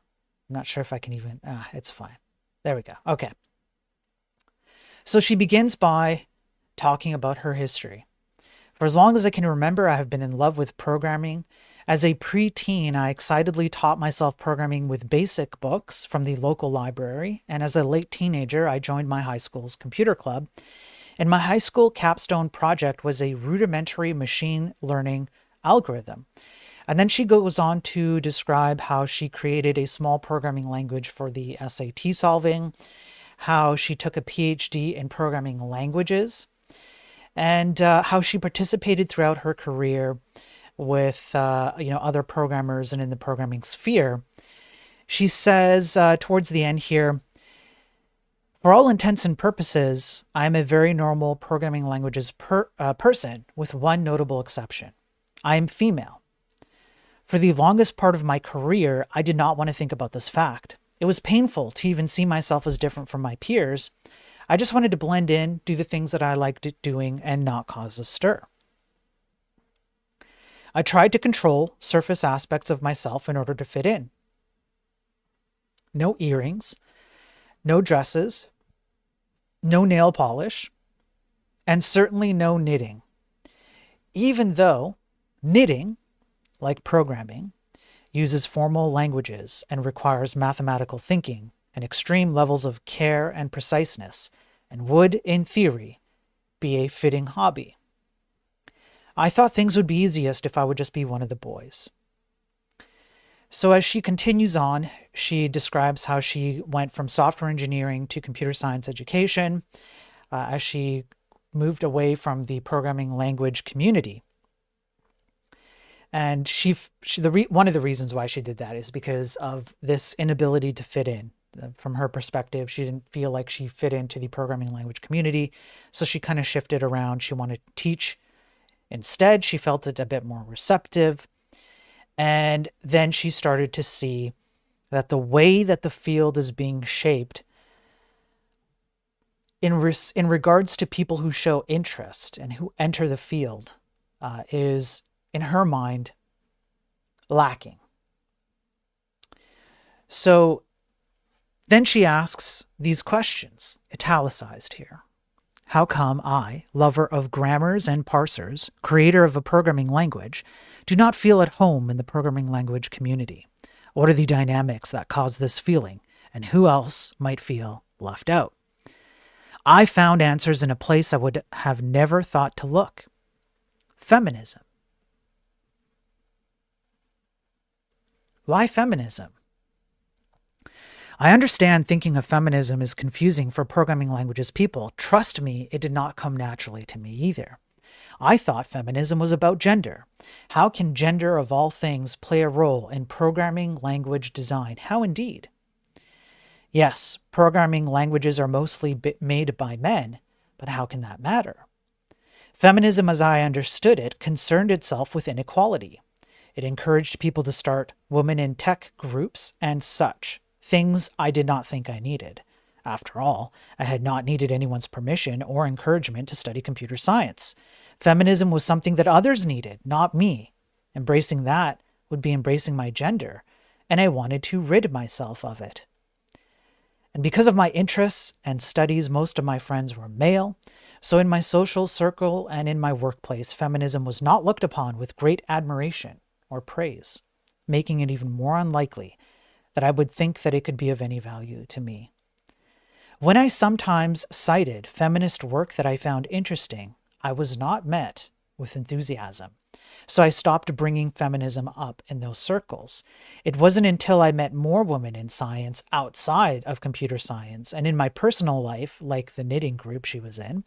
not sure if I can even, it's fine. There we go. Okay. So she begins by talking about her history. For as long as I can remember, I have been in love with programming. As a preteen, I excitedly taught myself programming with basic books from the local library, and as a late teenager, I joined my high school's computer club. And my high school capstone project was a rudimentary machine learning algorithm. And then she goes on to describe how she created a small programming language for the SAT solving, how she took a PhD in programming languages, and how she participated throughout her career with other programmers and in the programming sphere. She says towards the end here, for all intents and purposes, I am a very normal programming languages person with one notable exception. I am female. For the longest part of my career, I did not want to think about this fact. It was painful to even see myself as different from my peers. I just wanted to blend in, do the things that I liked doing, and not cause a stir. I tried to control surface aspects of myself in order to fit in. No earrings, no dresses, no nail polish, and certainly no knitting. Even though knitting, like programming, uses formal languages and requires mathematical thinking and extreme levels of care and preciseness, and would, in theory, be a fitting hobby. I thought things would be easiest if I would just be one of the boys. So as she continues on, she describes how she went from software engineering to computer science education as she moved away from the programming language community. And one of the reasons why she did that is because of this inability to fit in. From her perspective, she didn't feel like she fit into the programming language community, so she kind of shifted around. She wanted to teach. Instead, she felt it a bit more receptive. And then she started to see that the way that the field is being shaped in regards to people who show interest and who enter the field is, in her mind, lacking. So then she asks these questions, italicized here. How come I, lover of grammars and parsers, creator of a programming language, do not feel at home in the programming language community? What are the dynamics that cause this feeling, and who else might feel left out? I found answers in a place I would have never thought to look. Feminism. Why feminism? I understand thinking of feminism is confusing for programming languages people. Trust me, it did not come naturally to me either. I thought feminism was about gender. How can gender of all things play a role in programming language design? How indeed? Yes, programming languages are mostly made by men, but how can that matter? Feminism, as I understood it, concerned itself with inequality. It encouraged people to start women in tech groups and such. Things I did not think I needed. After all, I had not needed anyone's permission or encouragement to study computer science. Feminism was something that others needed, not me. Embracing that would be embracing my gender, and I wanted to rid myself of it. And because of my interests and studies, most of my friends were male, so in my social circle and in my workplace, feminism was not looked upon with great admiration or praise, making it even more unlikely that I would think that it could be of any value to me. When I sometimes cited feminist work that I found interesting, I was not met with enthusiasm. So I stopped bringing feminism up in those circles. It wasn't until I met more women in science outside of computer science and in my personal life, like the knitting group she was in,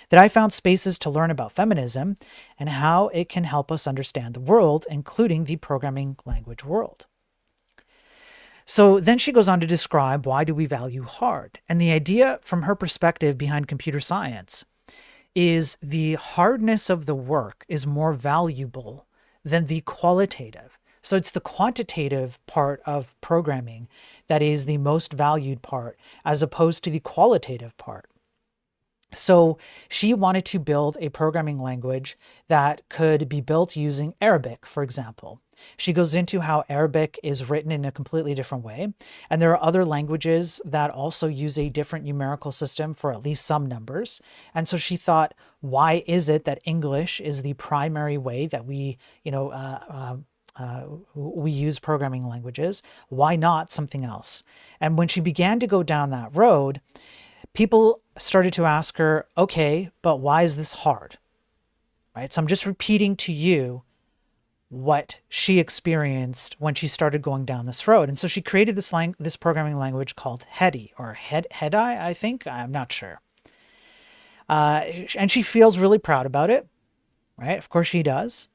that I found spaces to learn about feminism and how it can help us understand the world, including the programming language world. So then she goes on to describe why do we value hard. And the idea from her perspective behind computer science is the hardness of the work is more valuable than the qualitative. So it's the quantitative part of programming that is the most valued part as opposed to the qualitative part. So she wanted to build a programming language that could be built using Arabic, for example. She goes into how Arabic is written in a completely different way. And there are other languages that also use a different numerical system for at least some numbers. And so she thought, why is it that English is the primary way that we use programming languages? Why not something else? And when she began to go down that road, people started to ask her, okay, but why is this hard? Right? So I'm just repeating to you what she experienced when she started going down this road. And so she created this programming language called Hedi, or Hedi, I think. I'm not sure. And she feels really proud about it, right? Of course she does.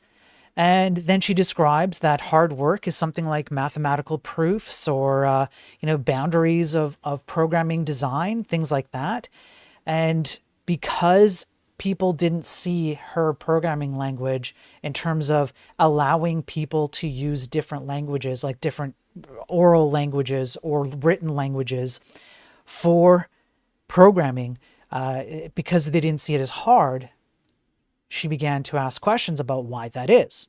And then she describes that hard work is something like mathematical proofs or, boundaries of programming design, things like that. And because people didn't see her programming language in terms of allowing people to use different languages, like different oral languages or written languages for programming, because they didn't see it as hard, she began to ask questions about why that is.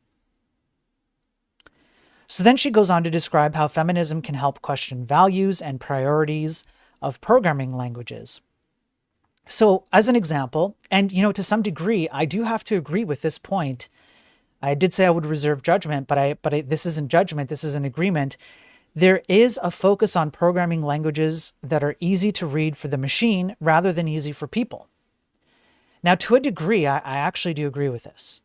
So then she goes on to describe how feminism can help question values and priorities of programming languages. So as an example, and to some degree, I do have to agree with this point. I did say I would reserve judgment, but this isn't judgment, this is an agreement. There is a focus on programming languages that are easy to read for the machine rather than easy for people. Now, to a degree, I actually do agree with this.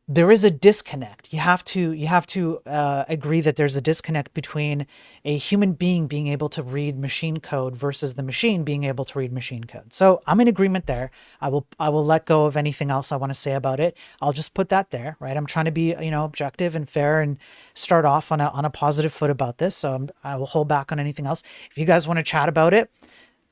There is a disconnect. You have to agree that there's a disconnect between a human being being able to read machine code versus the machine being able to read machine code. So I'm in agreement there. I will let go of anything else I want to say about it. I'll just put that there, right? I'm trying to be objective and fair and start off on a positive foot about this. So I will hold back on anything else. If you guys want to chat about it,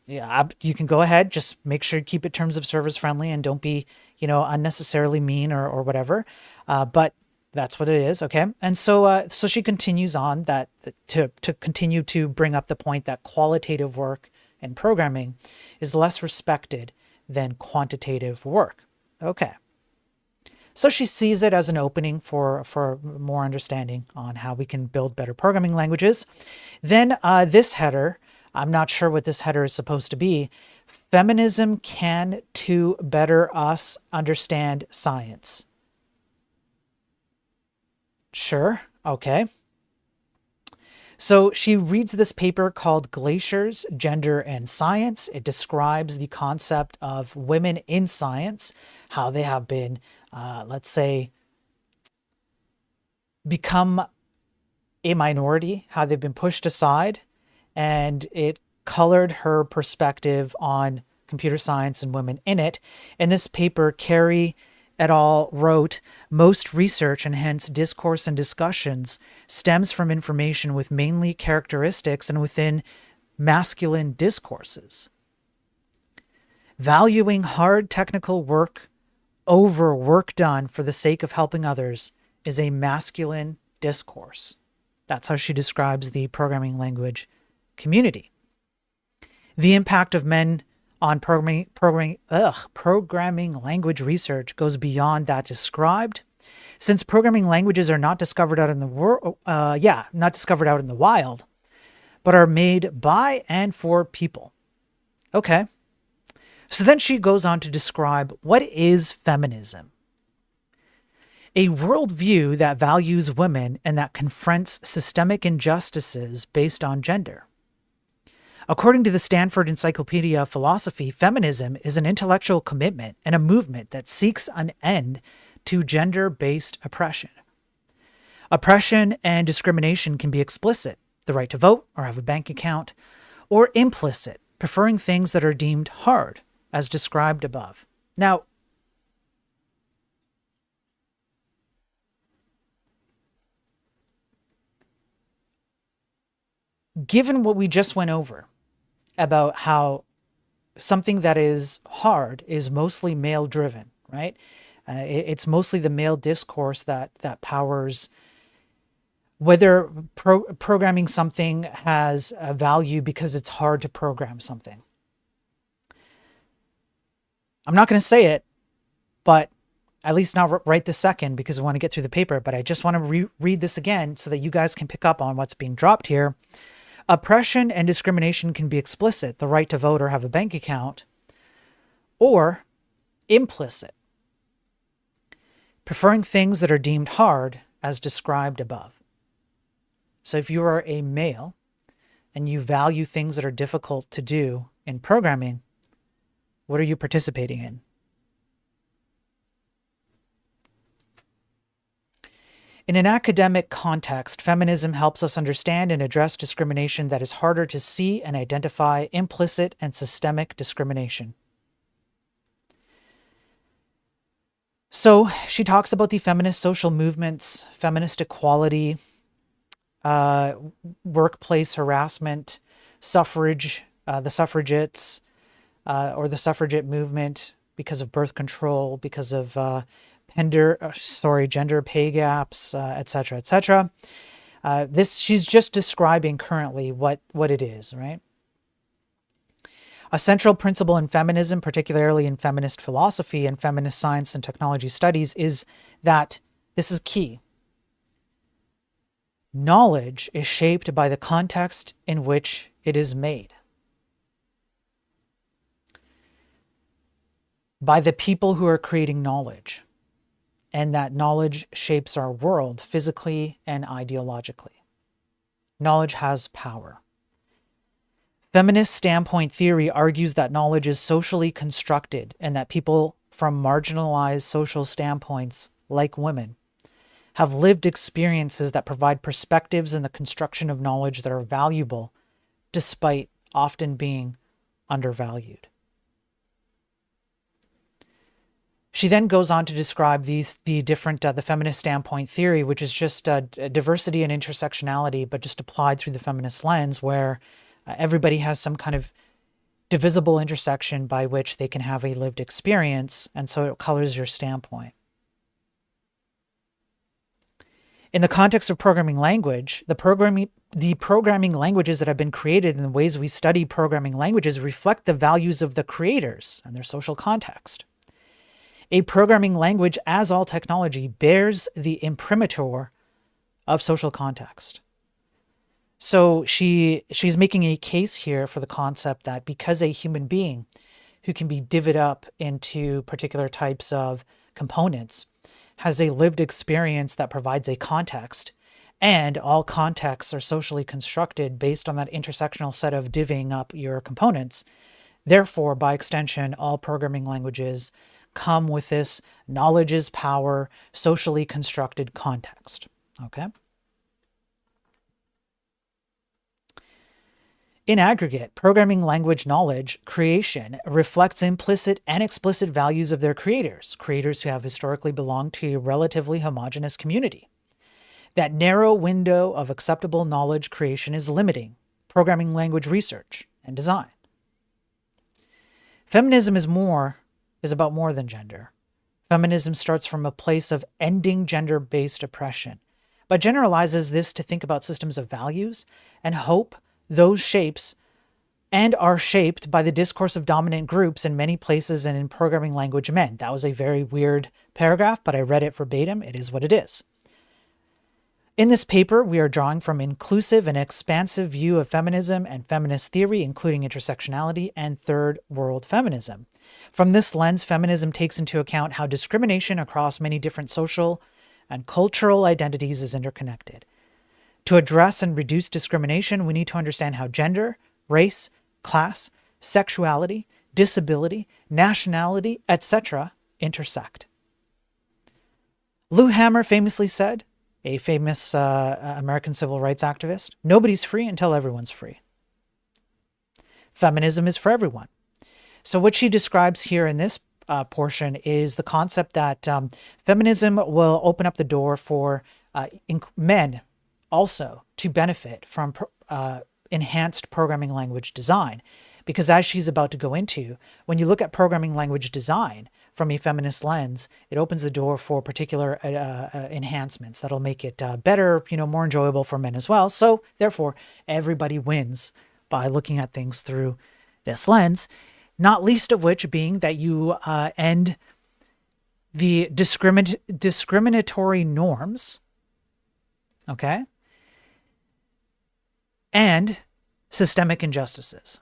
yeah, you can go ahead. Just make sure you keep it terms of service friendly and don't be, unnecessarily mean or whatever. But That's what it is, okay? And so she continues on that to continue to bring up the point that qualitative work in programming is less respected than quantitative work. Okay. So she sees it as an opening for more understanding on how we can build better programming languages. Then this header, I'm not sure what this header is supposed to be. Feminism can to better us understand science. Sure, okay. So she reads this paper called Glaciers, Gender, and Science. It describes the concept of women in science, how they have been, let's say, become a minority, how they've been pushed aside, and it colored her perspective on computer science and women in it. In this paper, Carrie et al. Wrote, most research and hence discourse and discussions stems from information with mainly characteristics and within masculine discourses. Valuing hard technical work over work done for the sake of helping others is a masculine discourse. That's how she describes the programming language community. The impact of men on programming language research goes beyond that described. Since programming languages are not discovered out in the not discovered out in the wild, but are made by and for people. Okay. So then she goes on to describe what is feminism. A worldview that values women and that confronts systemic injustices based on gender. According to the Stanford Encyclopedia of Philosophy, feminism is an intellectual commitment and a movement that seeks an end to gender-based oppression. Oppression and discrimination can be explicit, the right to vote or have a bank account, or implicit, preferring things that are deemed hard, as described above. Now, given what we just went over about how something that is hard is mostly male driven, right? It's mostly the male discourse that powers whether programming something has a value because it's hard to program something. I'm not going to say it, but at least not right this second because I want to get through the paper, but I just want to read this again so that you guys can pick up on what's being dropped here. Oppression and discrimination can be explicit, the right to vote or have a bank account, or implicit, preferring things that are deemed hard as described above. So if you are a male and you value things that are difficult to do in programming, what are you participating in? In an academic context, feminism helps us understand and address discrimination that is harder to see and identify, implicit and systemic discrimination. So she talks about the feminist social movements, feminist equality, workplace harassment, suffrage, the suffragettes, or the suffragette movement because of birth control, because of gender pay gaps, etc., etc. She's just describing currently what it is, right? A central principle in feminism, particularly in feminist philosophy and feminist science and technology studies, is that this is key. Knowledge is shaped by the context in which it is made, by the people who are creating knowledge. And that knowledge shapes our world physically and ideologically. Knowledge has power. Feminist standpoint theory argues that knowledge is socially constructed and that people from marginalized social standpoints, like women, have lived experiences that provide perspectives in the construction of knowledge that are valuable, despite often being undervalued. She then goes on to describe the feminist standpoint theory, which is just diversity and intersectionality, but just applied through the feminist lens, where everybody has some kind of divisible intersection by which they can have a lived experience, and so it colors your standpoint. In the context of programming language, the programming languages that have been created and the ways we study programming languages reflect the values of the creators and their social context. A programming language, as all technology, bears the imprimatur of social context. So she's making a case here for the concept that because a human being who can be divvied up into particular types of components has a lived experience that provides a context, and all contexts are socially constructed based on that intersectional set of divvying up your components, therefore, by extension, all programming languages come with this knowledge is power, socially constructed context. Okay? In aggregate, programming language knowledge creation reflects implicit and explicit values of their creators who have historically belonged to a relatively homogeneous community. That narrow window of acceptable knowledge creation is limiting programming language research and design. Feminism is about more than gender. Feminism starts from a place of ending gender-based oppression, but generalizes this to think about systems of values and hope those shapes and are shaped by the discourse of dominant groups in many places and in programming language men. That was a very weird paragraph, but I read it verbatim. It is what it is. In this paper, we are drawing from inclusive and expansive view of feminism and feminist theory, including intersectionality and third world feminism. From this lens, feminism takes into account how discrimination across many different social and cultural identities is interconnected. To address and reduce discrimination, we need to understand how gender, race, class, sexuality, disability, nationality, etc. intersect. Lou Hammer famously said, a famous American civil rights activist, nobody's free until everyone's free. Feminism is for everyone. So what she describes here in this portion is the concept that feminism will open up the door for men also to benefit from enhanced programming language design. Because as she's about to go into, when you look at programming language design from a feminist lens, it opens the door for particular enhancements that'll make it better, more enjoyable for men as well. So therefore, everybody wins by looking at things through this lens, not least of which being that you end the discriminatory norms, okay, and systemic injustices.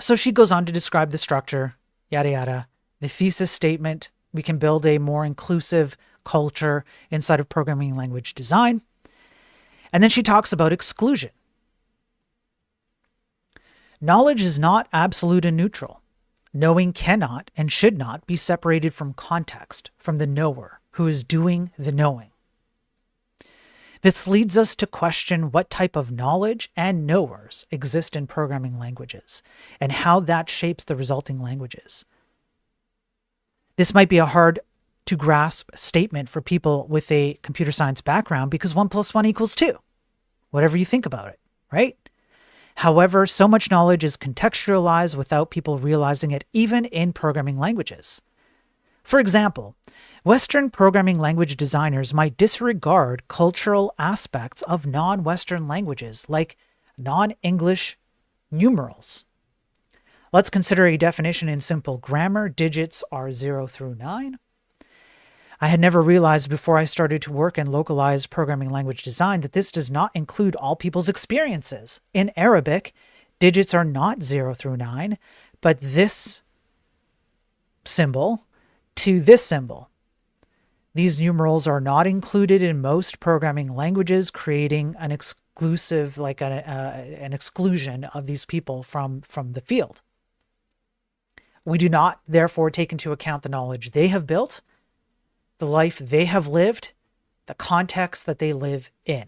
So she goes on to describe the structure, yada, yada, the thesis statement. We can build a more inclusive culture inside of programming language design. And then she talks about exclusion. Knowledge is not absolute and neutral. Knowing cannot and should not be separated from context, from the knower who is doing the knowing. This leads us to question what type of knowledge and knowers exist in programming languages and how that shapes the resulting languages. This might be a hard to grasp statement for people with a computer science background because 1 + 1 = 2, whatever you think about it, right? However, so much knowledge is contextualized without people realizing it, even in programming languages. For example, Western programming language designers might disregard cultural aspects of non-Western languages, like non-English numerals. Let's consider a definition in simple grammar. Digits are 0 through 9. I had never realized before I started to work in localized programming language design that this does not include all people's experiences. In Arabic, digits are not 0 through 9, but this symbol to this symbol. These numerals are not included in most programming languages, creating an exclusive, like an exclusion of these people from the field. We do not, therefore, take into account the knowledge they have built, the life they have lived, the context that they live in.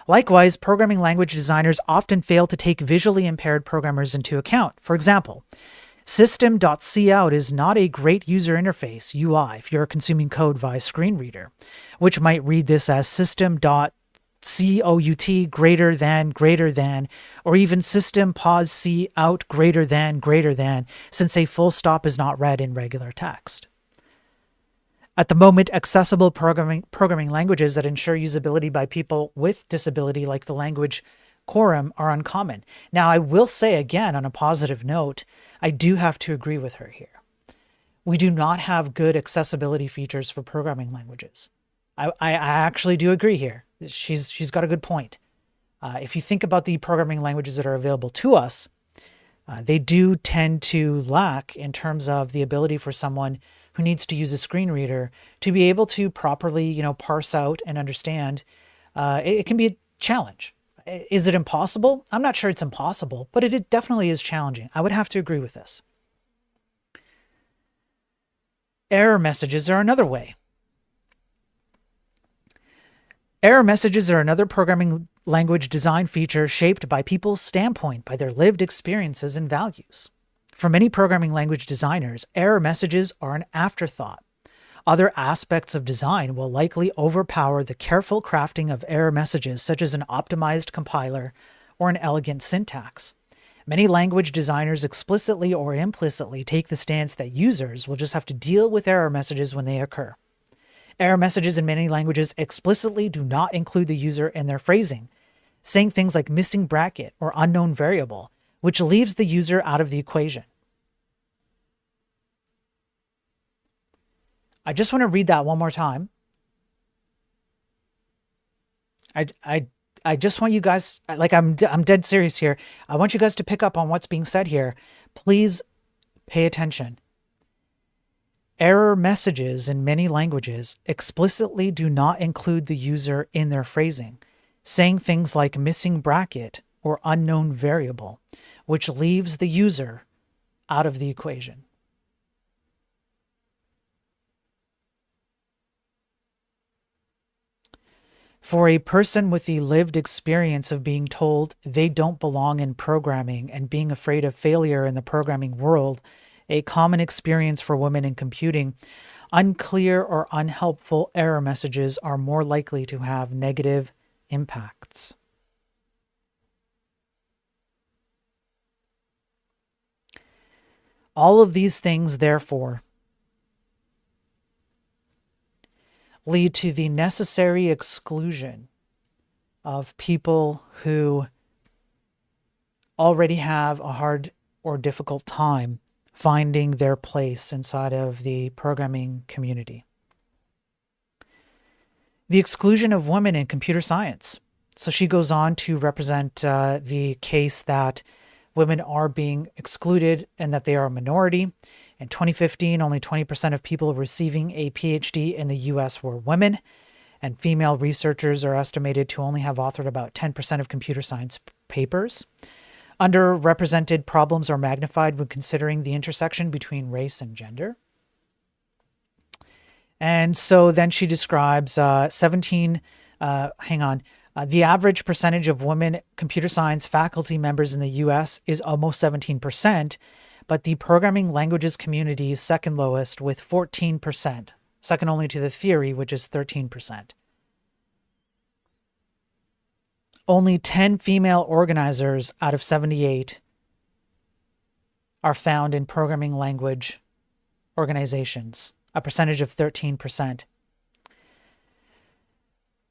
Likewise, programming language designers often fail to take visually impaired programmers into account. For example, system.cout is not a great user interface, UI, if you're consuming code via screen reader, which might read this as system.cout greater than, or even system pause C out greater than, since a full stop is not read in regular text. At the moment, accessible programming languages that ensure usability by people with disability, like the language Quorum, are uncommon. Now, I will say again, on a positive note, I do have to agree with her here. We do not have good accessibility features for programming languages. I actually do agree here. She's got a good point. If you think about the programming languages that are available to us, they do tend to lack in terms of the ability for someone who needs to use a screen reader to be able to properly, parse out and understand. It can be a challenge. Is it impossible? I'm not sure it's impossible, but it definitely is challenging. I would have to agree with this. Error messages are another way. Error messages are another programming language design feature shaped by people's standpoint, by their lived experiences and values. For many programming language designers, error messages are an afterthought. Other aspects of design will likely overpower the careful crafting of error messages, such as an optimized compiler or an elegant syntax. Many language designers explicitly or implicitly take the stance that users will just have to deal with error messages when they occur. Error messages in many languages explicitly do not include the user in their phrasing, saying things like missing bracket or unknown variable, which leaves the user out of the equation. I just want to read that one more time. I just want you guys, like I'm dead serious here. I want you guys to pick up on what's being said here. Please pay attention. Error messages in many languages explicitly do not include the user in their phrasing, saying things like missing bracket or unknown variable, which leaves the user out of the equation. For a person with the lived experience of being told they don't belong in programming and being afraid of failure in the programming world, a common experience for women in computing, unclear or unhelpful error messages are more likely to have negative impacts. All of these things, therefore, lead to the necessary exclusion of people who already have a hard or difficult time finding their place inside of the programming community. The exclusion of women in computer science. So she goes on to represent the case that women are being excluded and that they are a minority. In 2015, only 20% of people receiving a PhD in the US were women, and female researchers are estimated to only have authored about 10% of computer science papers. Underrepresented problems are magnified when considering the intersection between race and gender. And so then she describes the average percentage of women computer science faculty members in the US is almost 17%, but the programming languages community is second lowest with 14%, second only to the theory, which is 13%. Only 10 female organizers out of 78 are found in programming language organizations, a percentage of 13%.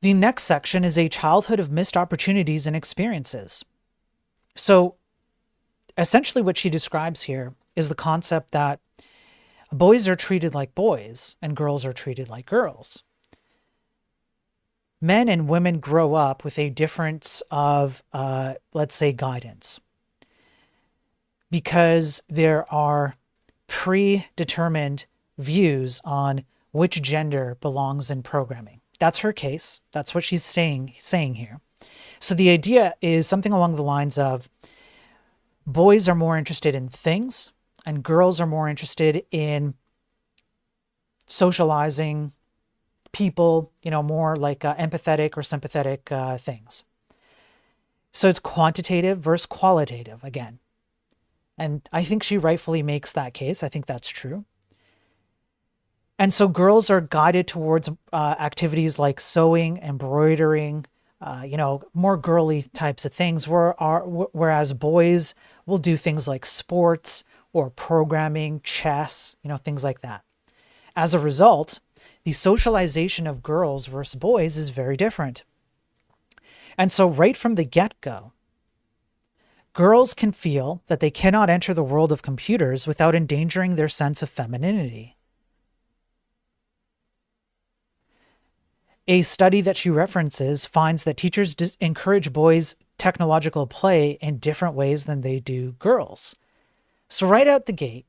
The next section is a childhood of missed opportunities and experiences. So essentially what she describes here is the concept that boys are treated like boys and girls are treated like girls. Men and women grow up with a difference of, let's say, guidance, because there are predetermined views on which gender belongs in programming. That's her case. That's what she's saying here. So the idea is something along the lines of boys are more interested in things and girls are more interested in socializing, people, more like empathetic or sympathetic things. So it's quantitative versus qualitative again. And I think she rightfully makes that case. I think that's true. And so girls are guided towards activities like sewing, embroidering, more girly types of things, whereas boys will do things like sports or programming, chess, things like that. As a result, the socialization of girls versus boys is very different. And so right from the get-go, girls can feel that they cannot enter the world of computers without endangering their sense of femininity. A study that she references finds that teachers encourage boys' technological play in different ways than they do girls. So right out the gate,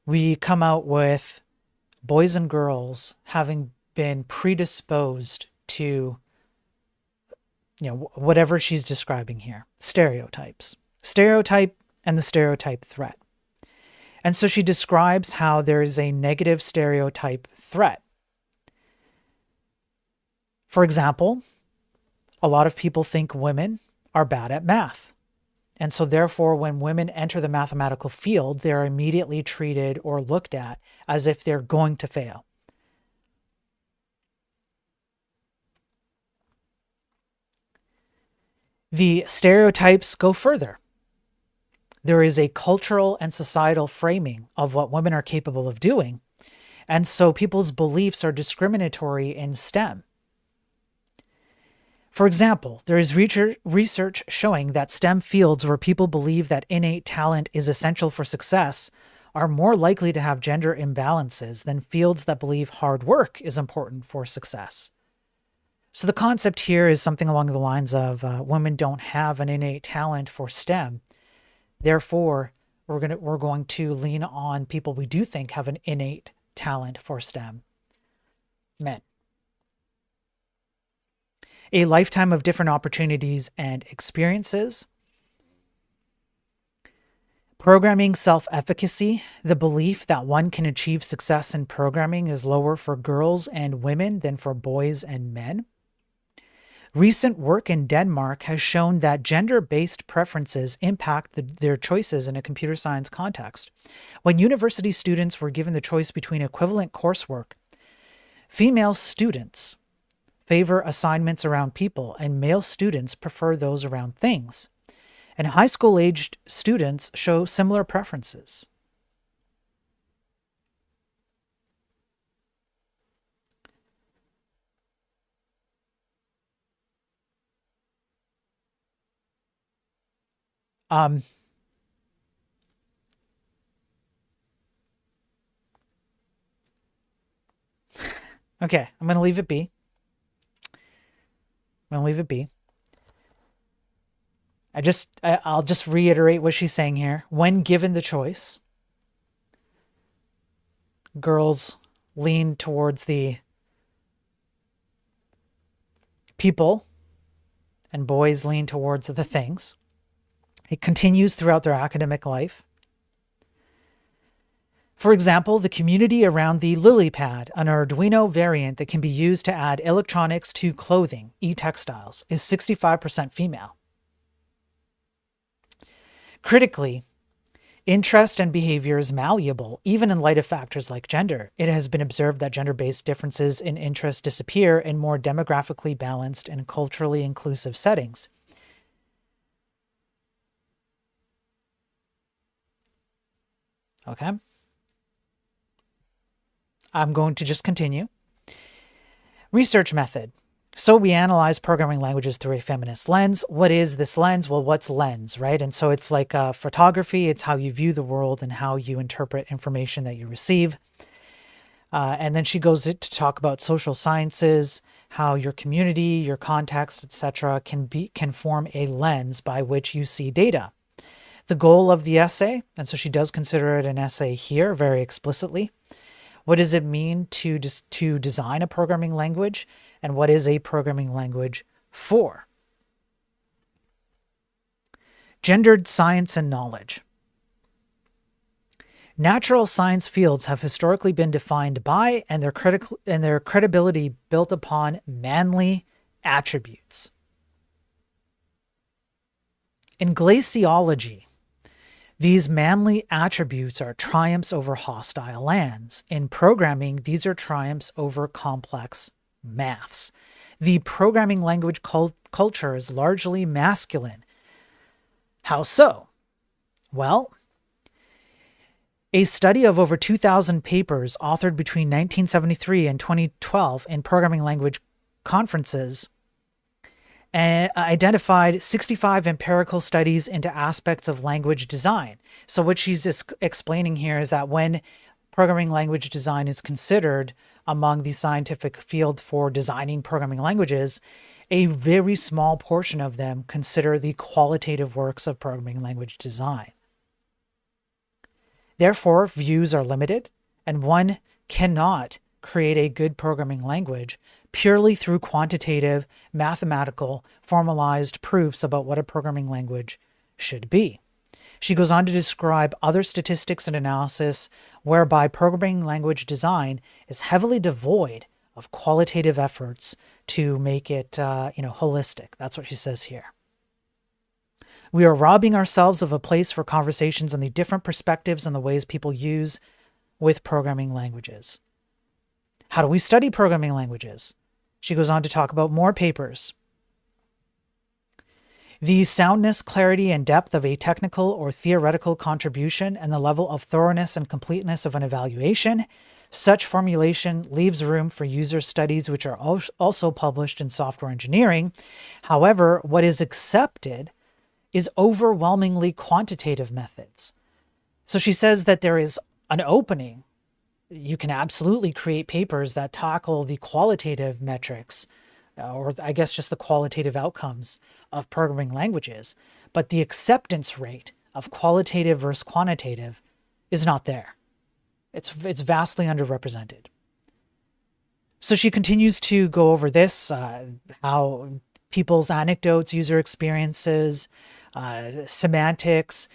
we come out with boys and girls having been predisposed to, whatever she's describing here, stereotypes. Stereotype and the stereotype threat. And so she describes how there is a negative stereotype threat. For example, a lot of people think women are bad at math. And so therefore, when women enter the mathematical field, they're immediately treated or looked at as if they're going to fail. The stereotypes go further. There is a cultural and societal framing of what women are capable of doing. And so people's beliefs are discriminatory in STEM. For example, there is research showing that STEM fields where people believe that innate talent is essential for success are more likely to have gender imbalances than fields that believe hard work is important for success. So the concept here is something along the lines of women don't have an innate talent for STEM. Therefore, we're going to lean on people we do think have an innate talent for STEM. Men. A lifetime of different opportunities and experiences. Programming self-efficacy. The belief that one can achieve success in programming is lower for girls and women than for boys and men. Recent work in Denmark has shown that gender-based preferences impact their choices in a computer science context. When university students were given the choice between equivalent coursework, female students favor assignments around people, and male students prefer those around things. And high school-aged students show similar preferences. Okay, I'm going to leave it be. I'll just reiterate what she's saying here. When given the choice, girls lean towards the people and boys lean towards the things. It continues throughout their academic life. For example, the community around the LilyPad, an Arduino variant that can be used to add electronics to clothing, e-textiles, is 65% female. Critically, interest and behavior is malleable, even in light of factors like gender. It has been observed that gender-based differences in interest disappear in more demographically balanced and culturally inclusive settings. Okay. I'm going to just continue. Research method. So we analyze programming languages through a feminist lens. What is this lens? Well, what's lens, right? And so it's like photography. It's how you view the world and how you interpret information that you receive. And then she goes to talk about social sciences, how your community, your context, etc., can form a lens by which you see data. The goal of the essay, and so she does consider it an essay here very explicitly. What does it mean to design a programming language? And what is a programming language for? Gendered science and knowledge. Natural science fields have historically been defined by and their credibility built upon manly attributes. In glaciology, these manly attributes are triumphs over hostile lands. In programming, these are triumphs over complex maths. The programming language culture is largely masculine. How so? Well, A study of over 2,000 papers authored between 1973 and 2012 in programming language conferences identified 65 empirical studies into aspects of language design. So what she's explaining here is that when programming language design is considered among the scientific field for designing programming languages, a very small portion of them consider the qualitative works of programming language design. Therefore, views are limited, and one cannot create a good programming language purely through quantitative, mathematical, formalized proofs about what a programming language should be. She goes on to describe other statistics and analysis whereby programming language design is heavily devoid of qualitative efforts to make it, holistic. That's what she says here. We are robbing ourselves of a place for conversations on the different perspectives and the ways people use with programming languages. How do we study programming languages? She goes on to talk about more papers. The soundness, clarity, and depth of a technical or theoretical contribution and the level of thoroughness and completeness of an evaluation. Such formulation leaves room for user studies which are also published in software engineering. However, what is accepted is overwhelmingly quantitative methods. So she says that there is an opening. You can absolutely create papers that tackle the qualitative metrics, or I guess just the qualitative outcomes of programming languages, but the acceptance rate of qualitative versus quantitative is not there. It's vastly underrepresented. So she continues to go over this, how people's anecdotes, user experiences, semantics,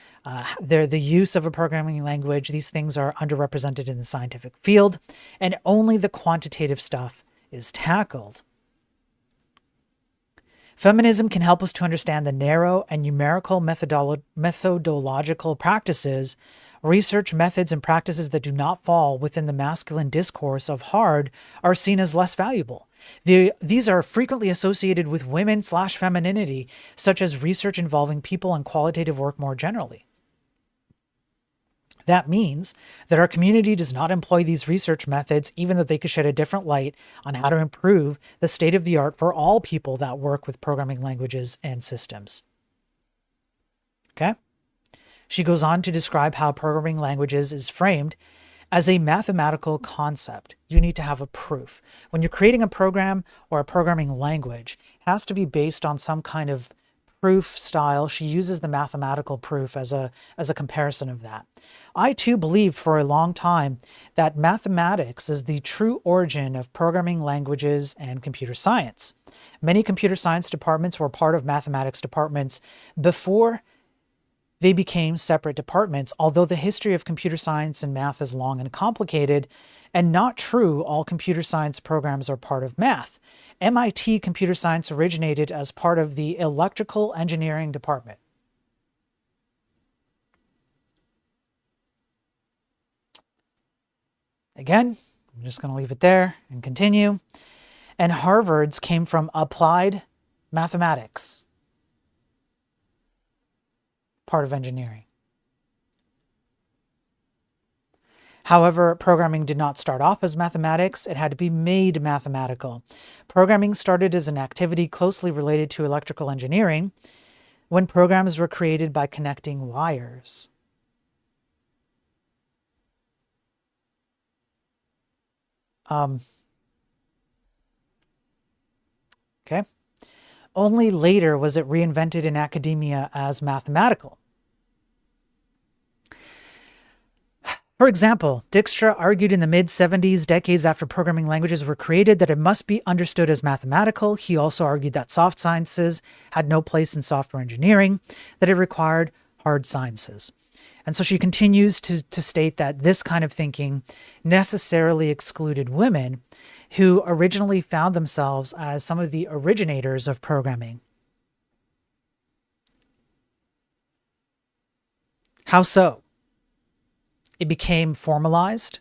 the use of a programming language, these things are underrepresented in the scientific field, and only the quantitative stuff is tackled. Feminism can help us to understand the narrow and numerical methodological practices, research methods and practices that do not fall within the masculine discourse of hard are seen as less valuable. These are frequently associated with women/femininity, such as research involving people and qualitative work more generally. That means that our community does not employ these research methods, even though they could shed a different light on how to improve the state of the art for all people that work with programming languages and systems. Okay? She goes on to describe how programming languages is framed as a mathematical concept. You need to have a proof. When you're creating a program or a programming language, it has to be based on some kind of proof style. She uses the mathematical proof as a comparison of that. I too believed for a long time that mathematics is the true origin of programming languages and computer science. Many computer science departments were part of mathematics departments before they became separate departments, although the history of computer science and math is long and complicated, and not true all computer science programs are part of math. MIT computer science originated as part of the electrical engineering department. Again, I'm just going to leave it there and continue. And Harvard's came from applied mathematics, part of engineering. However, programming did not start off as mathematics. It had to be made mathematical. Programming started as an activity closely related to electrical engineering when programs were created by connecting wires. Okay. Only later was it reinvented in academia as mathematical. For example, Dijkstra argued in the mid-70s, decades after programming languages were created, that it must be understood as mathematical. He also argued that soft sciences had no place in software engineering, that it required hard sciences. And so she continues to state that this kind of thinking necessarily excluded women who originally found themselves as some of the originators of programming. How so? It became formalized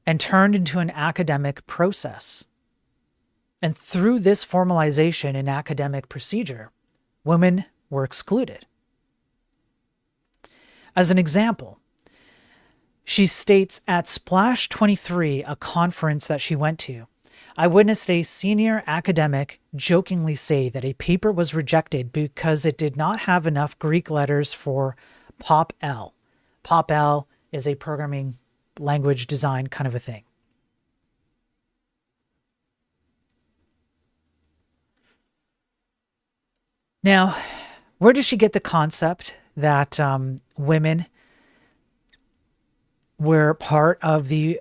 and turned into an academic process. And through this formalization in academic procedure, women were excluded. As an example, She states, at Splash 23, a conference that she went to, I witnessed a senior academic jokingly say that a paper was rejected because it did not have enough Greek letters for POP-L. POP-L is a programming language design kind of a thing. Now, where does she get the concept that women were part of the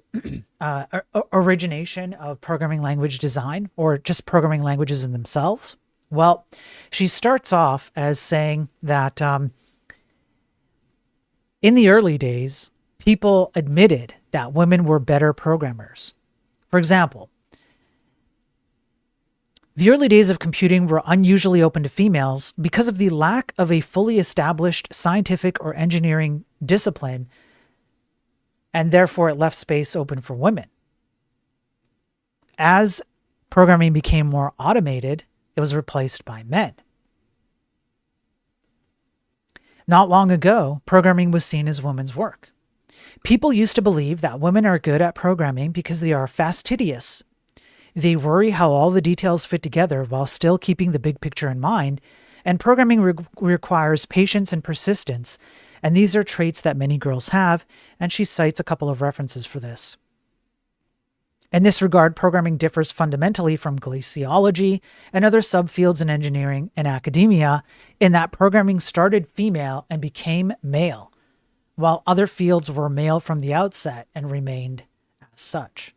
origination of programming language design, or just programming languages in themselves? Well, she starts off as saying that in the early days, people admitted that women were better programmers. For example, the early days of computing were unusually open to females because of the lack of a fully established scientific or engineering discipline, and therefore it left space open for women. As programming became more automated, it was replaced by men. Not long ago, programming was seen as women's work. People used to believe that women are good at programming because they are fastidious. They worry how all the details fit together while still keeping the big picture in mind, and programming requires patience and persistence, and these are traits that many girls have, and she cites a couple of references for this. In this regard, programming differs fundamentally from glaciology and other subfields in engineering and academia in that programming started female and became male, while other fields were male from the outset and remained as such.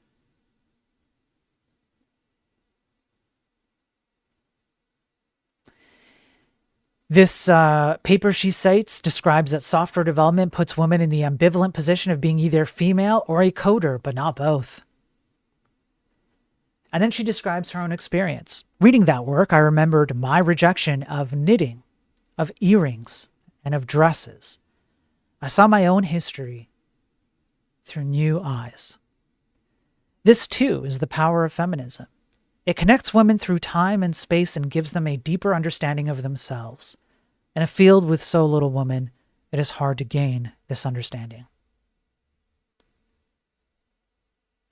This paper she cites describes that software development puts women in the ambivalent position of being either female or a coder, but not both. And then she describes her own experience. Reading that work, I remembered my rejection of knitting, of earrings, and of dresses. I saw my own history through new eyes. This, too, is the power of feminism. It connects women through time and space and gives them a deeper understanding of themselves. In a field with so little women, it is hard to gain this understanding.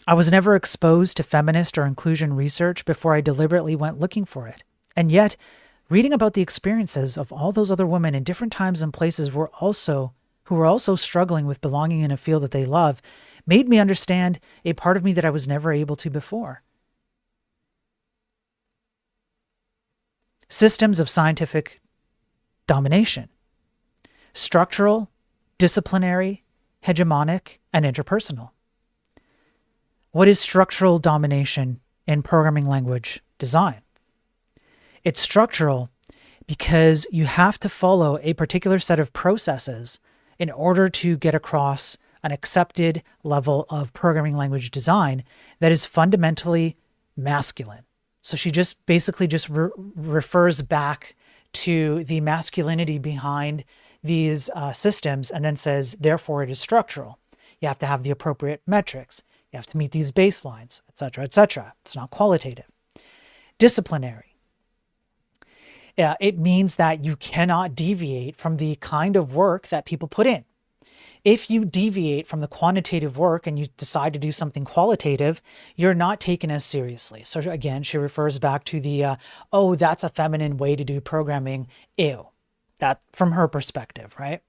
I was never exposed to feminist or inclusion research before I deliberately went looking for it. And yet, reading about the experiences of all those other women in different times and places who were also struggling with belonging in a field that they love made me understand a part of me that I was never able to before. Systems of scientific domination: structural, disciplinary, hegemonic, and interpersonal. What is structural domination in programming language design? It's structural because you have to follow a particular set of processes in order to get across an accepted level of programming language design that is fundamentally masculine. So she just basically refers back to the masculinity behind these systems and then says, therefore, it is structural. You have to have the appropriate metrics. You have to meet these baselines, etc., etc. It's not qualitative. Disciplinary. It means that you cannot deviate from the kind of work that people put in. If you deviate from the quantitative work and you decide to do something qualitative, you're not taken as seriously. So again, she refers back to the, oh, that's a feminine way to do programming. Ew. That from her perspective, right?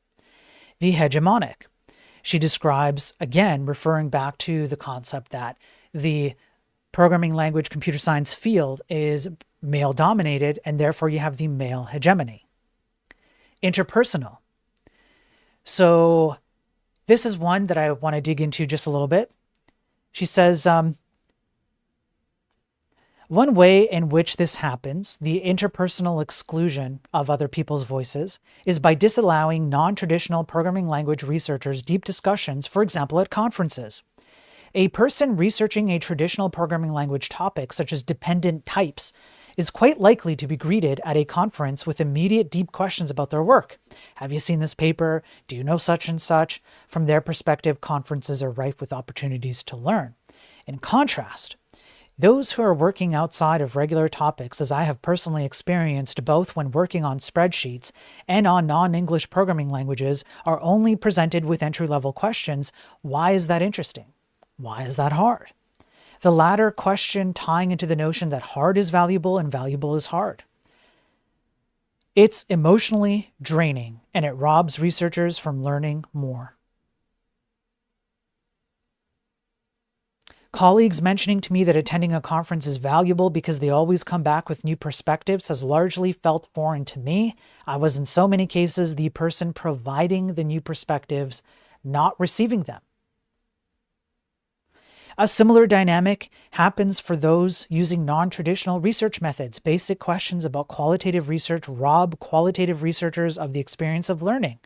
The hegemonic. She describes, again, referring back to the concept that the programming language computer science field is male dominated, and therefore you have the male hegemony. Interpersonal. So this is one that I want to dig into just a little bit. She says, one way in which this happens, the interpersonal exclusion of other people's voices, is by disallowing non-traditional programming language researchers deep discussions, for example, at conferences. A person researching a traditional programming language topic, such as dependent types, is quite likely to be greeted at a conference with immediate deep questions about their work. Have you seen this paper? Do you know such and such? From their perspective, conferences are rife with opportunities to learn. In contrast, Those who are working outside of regular topics, as I have personally experienced both when working on spreadsheets and on non-English programming languages, are only presented with entry-level questions. Why is that interesting? Why is that hard? The latter question tying into the notion that hard is valuable and valuable is hard. It's emotionally draining, and it robs researchers from learning more. Colleagues mentioning to me that attending a conference is valuable because they always come back with new perspectives has largely felt foreign to me. I was in so many cases the person providing the new perspectives, not receiving them. A similar dynamic happens for those using non-traditional research methods. Basic questions about qualitative research rob qualitative researchers of the experience of learning.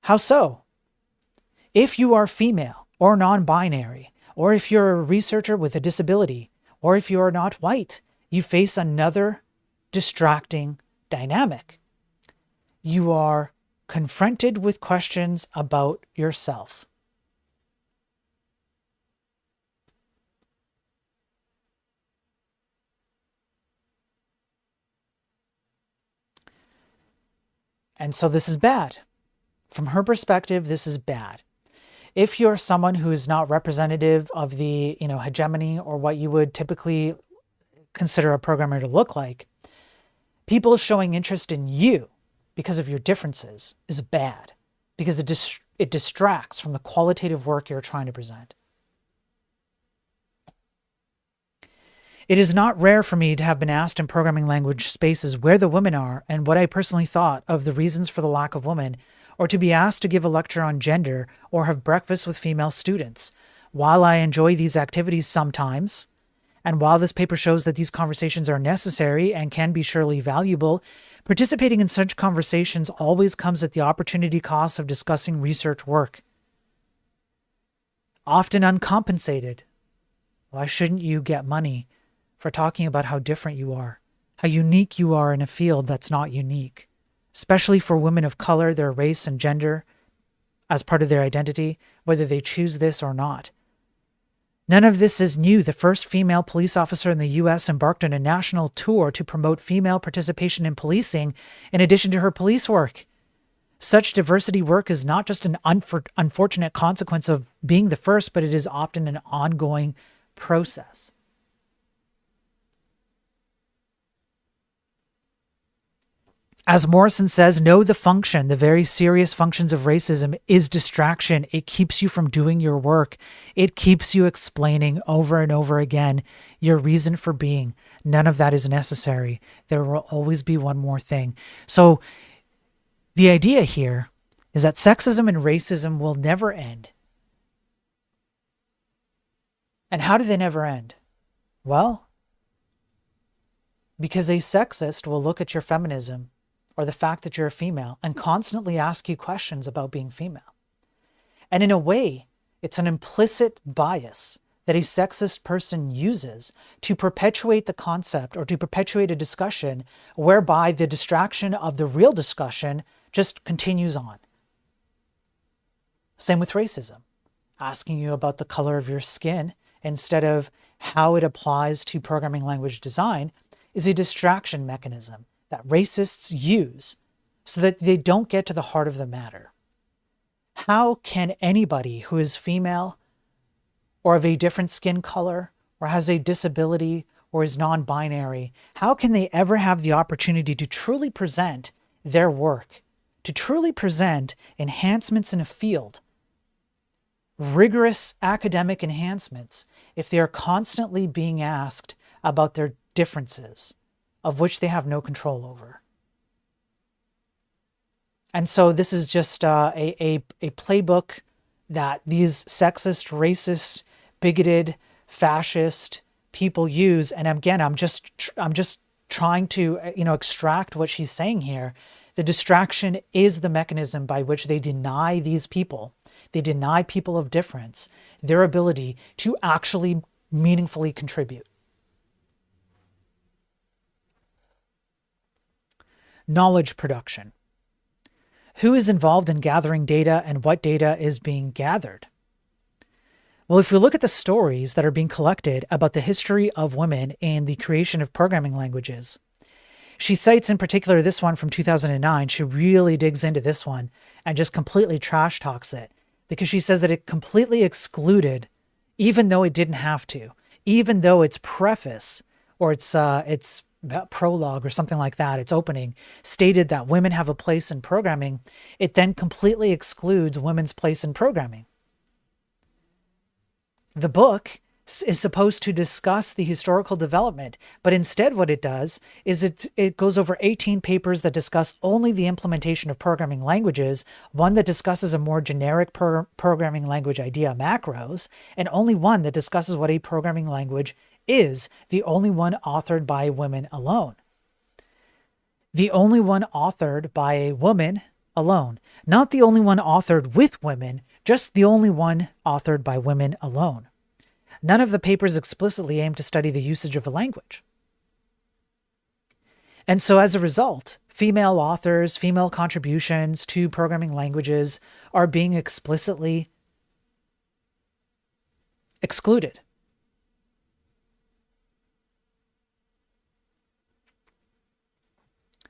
How so? If you are female or non-binary, or if you're a researcher with a disability, or if you are not white, you face another distracting dynamic. You are confronted with questions about yourself. And so this is bad. From her perspective, this is bad. If you're someone who is not representative of the, hegemony or what you would typically consider a programmer to look like, people showing interest in you because of your differences is bad, because it distracts from the qualitative work you're trying to present. It is not rare for me to have been asked in programming language spaces where the women are and what I personally thought of the reasons for the lack of women, or to be asked to give a lecture on gender or have breakfast with female students. While I enjoy these activities sometimes, and while this paper shows that these conversations are necessary and can be surely valuable, participating in such conversations always comes at the opportunity cost of discussing research work. Often uncompensated. Why shouldn't you get money for talking about how different you are, how unique you are in a field that's not unique, especially for women of color, their race and gender as part of their identity, whether they choose this or not. None of this is new. The first female police officer in the U.S. embarked on a national tour to promote female participation in policing in addition to her police work. Such diversity work is not just an unfortunate consequence of being the first, but it is often an ongoing process. As Morrison says, know the function. The very serious functions of racism is distraction. It keeps you from doing your work. It keeps you explaining over and over again your reason for being. None of that is necessary. There will always be one more thing. So the idea here is that sexism and racism will never end. And how do they never end? Well, because a sexist will look at your feminism or the fact that you're a female and constantly ask you questions about being female. And in a way, it's an implicit bias that a sexist person uses to perpetuate the concept or to perpetuate a discussion whereby the distraction of the real discussion just continues on. Same with racism. Asking you about the color of your skin instead of how it applies to programming language design is a distraction mechanism that racists use so that they don't get to the heart of the matter. How can anybody who is female or of a different skin color or has a disability or is non-binary, how can they ever have the opportunity to truly present their work, to truly present enhancements in a field, rigorous academic enhancements, if they are constantly being asked about their differences, of which they have no control over? And so this is just a playbook that these sexist, racist, bigoted, fascist people use. And again, I'm just trying to extract what she's saying here. The distraction is the mechanism by which they deny these people, they deny people of difference, their ability to actually meaningfully contribute. Knowledge production. Who is involved in gathering data and what data is being gathered? Well, if we look at the stories that are being collected about the history of women and the creation of programming languages, she cites in particular this one from 2009. She really digs into this one and just completely trash talks it because she says that it completely excluded, even though it didn't have to, even though its preface or its prologue or something like that, its opening, stated that women have a place in programming, it then completely excludes women's place in programming. The book is supposed to discuss the historical development, but instead what it does is it goes over 18 papers that discuss only the implementation of programming languages, one that discusses a more generic programming language idea, macros, and only one that discusses what a programming language is, the only one authored by women alone. The only one authored by a woman alone. Not the only one authored with women, just the only one authored by women alone. None of the papers explicitly aim to study the usage of a language. And so as a result, female authors, female contributions to programming languages are being explicitly excluded.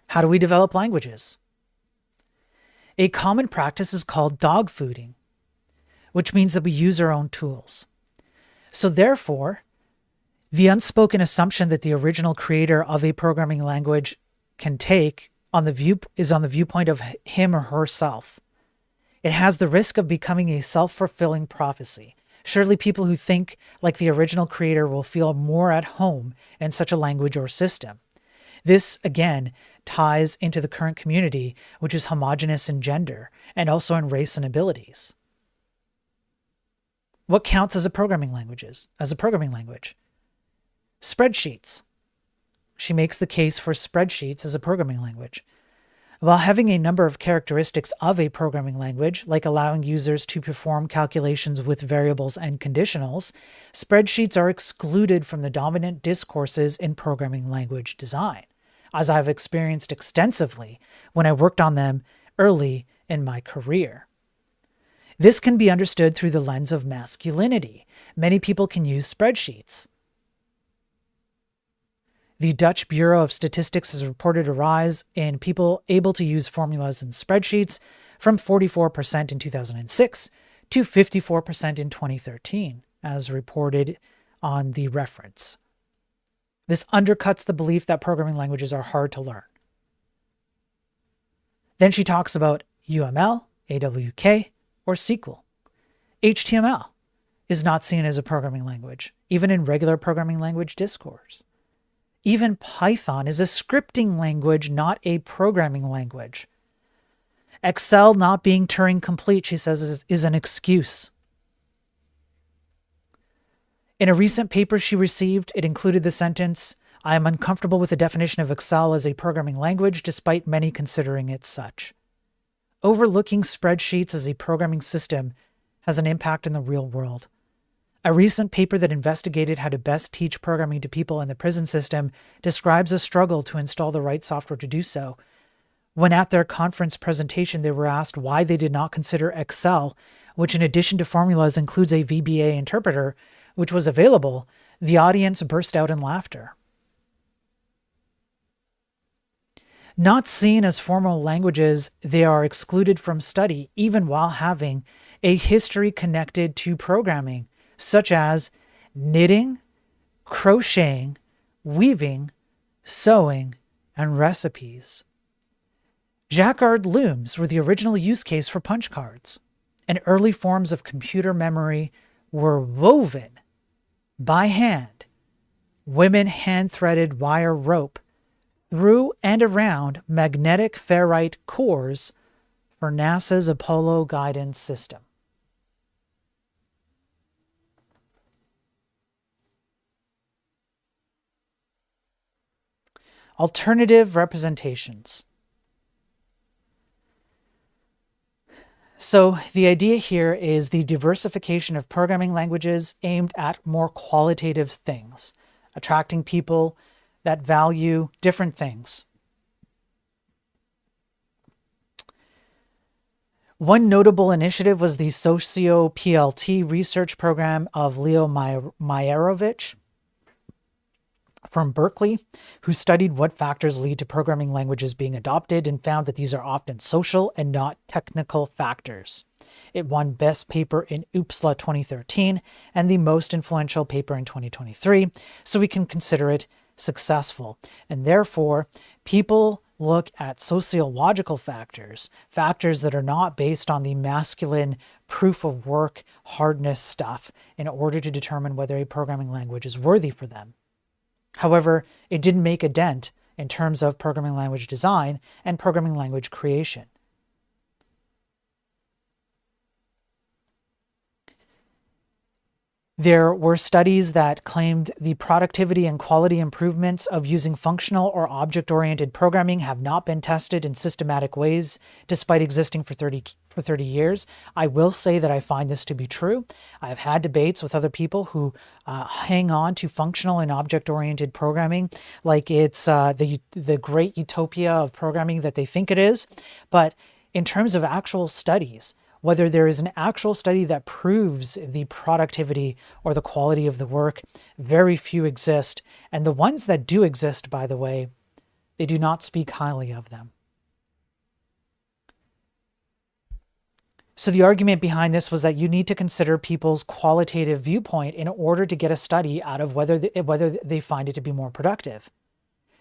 How do we develop languages? A common practice is called dog fooding, which means that we use our own tools. So therefore, the unspoken assumption that the original creator of a programming language can take is on the viewpoint of him or herself. It has the risk of becoming a self-fulfilling prophecy. Surely people who think like the original creator will feel more at home in such a language or system. This, again, ties into the current community, which is homogenous in gender and also in race and abilities. What counts as a programming language? Spreadsheets. She makes the case for spreadsheets as a programming language. While having a number of characteristics of a programming language, like allowing users to perform calculations with variables and conditionals, spreadsheets are excluded from the dominant discourses in programming language design, as I've experienced extensively when I worked on them early in my career. This can be understood through the lens of masculinity. Many people can use spreadsheets. The Dutch Bureau of Statistics has reported a rise in people able to use formulas in spreadsheets from 44% in 2006 to 54% in 2013, as reported on the reference. This undercuts the belief that programming languages are hard to learn. Then she talks about UML, AWK, or SQL. HTML is not seen as a programming language, even in regular programming language discourse. Even Python is a scripting language, not a programming language. Excel not being Turing complete, she says, is an excuse. In a recent paper she received, it included the sentence, "I am uncomfortable with the definition of Excel as a programming language, despite many considering it such." Overlooking spreadsheets as a programming system has an impact in the real world. A recent paper that investigated how to best teach programming to people in the prison system describes a struggle to install the right software to do so. When at their conference presentation, they were asked why they did not consider Excel, which in addition to formulas includes a VBA interpreter, which was available, the audience burst out in laughter. Not seen as formal languages, they are excluded from study even while having a history connected to programming, such as knitting, crocheting, weaving, sewing, and recipes. Jacquard looms were the original use case for punch cards, and early forms of computer memory were woven by hand. Women hand-threaded wire rope through and around magnetic ferrite cores for NASA's Apollo guidance system. Alternative representations. So the idea here is the diversification of programming languages aimed at more qualitative things, attracting people that value different things. One notable initiative was the Socio-PLT research program of Leo Mayerovich from Berkeley, who studied what factors lead to programming languages being adopted and found that these are often social and not technical factors. It won Best Paper in UPSLA 2013 and the most influential paper in 2023, so we can consider it successful. And therefore, people look at sociological factors, factors that are not based on the masculine proof of work hardness stuff, in order to determine whether a programming language is worthy for them. However, it didn't make a dent in terms of programming language design and programming language creation. There were studies that claimed the productivity and quality improvements of using functional or object-oriented programming have not been tested in systematic ways, despite existing for 30 years. I will say that I find this to be true. I've had debates with other people who hang on to functional and object-oriented programming like it's the great utopia of programming that they think it is. But in terms of actual studies, whether there is an actual study that proves the productivity or the quality of the work, very few exist. And the ones that do exist, by the way, they do not speak highly of them. So the argument behind this was that you need to consider people's qualitative viewpoint in order to get a study out of whether they find it to be more productive.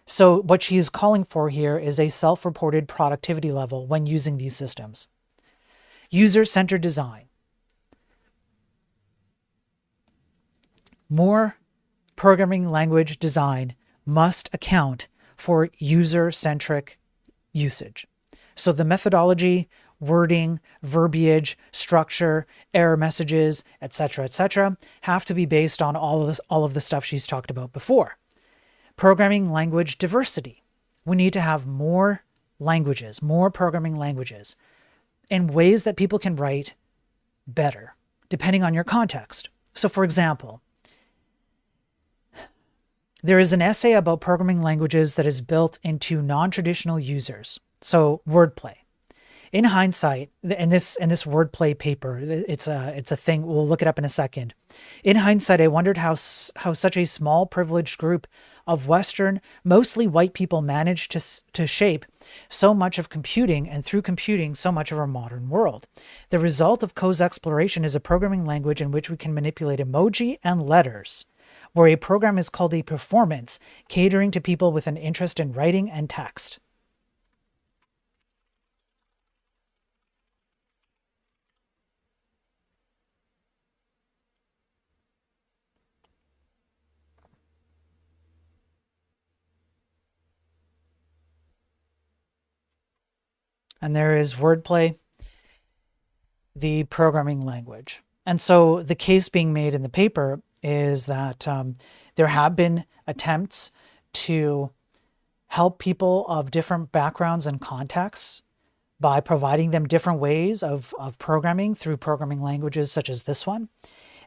So what she's calling for here is a self-reported productivity level when using these systems. User-centered design. More programming language design must account for user-centric usage. So the methodology, wording, verbiage, structure, error messages, etc., have to be based on all of the stuff she's talked about before. Programming language diversity. We need to have more languages, more programming languages, in ways that people can write better, depending on your context. So for example, there is an essay about programming languages that is built into non-traditional users. So wordplay. In hindsight, in this wordplay paper, it's a thing, we'll look it up in a second. In hindsight, I wondered how such a small privileged group of Western, mostly white people managed to shape so much of computing, and through computing, so much of our modern world. The result of Coe's exploration is a programming language in which we can manipulate emoji and letters, where a program is called a performance, catering to people with an interest in writing and text. And there is wordplay, the programming language. And so the case being made in the paper is that there have been attempts to help people of different backgrounds and contexts by providing them different ways of programming through programming languages such as this one,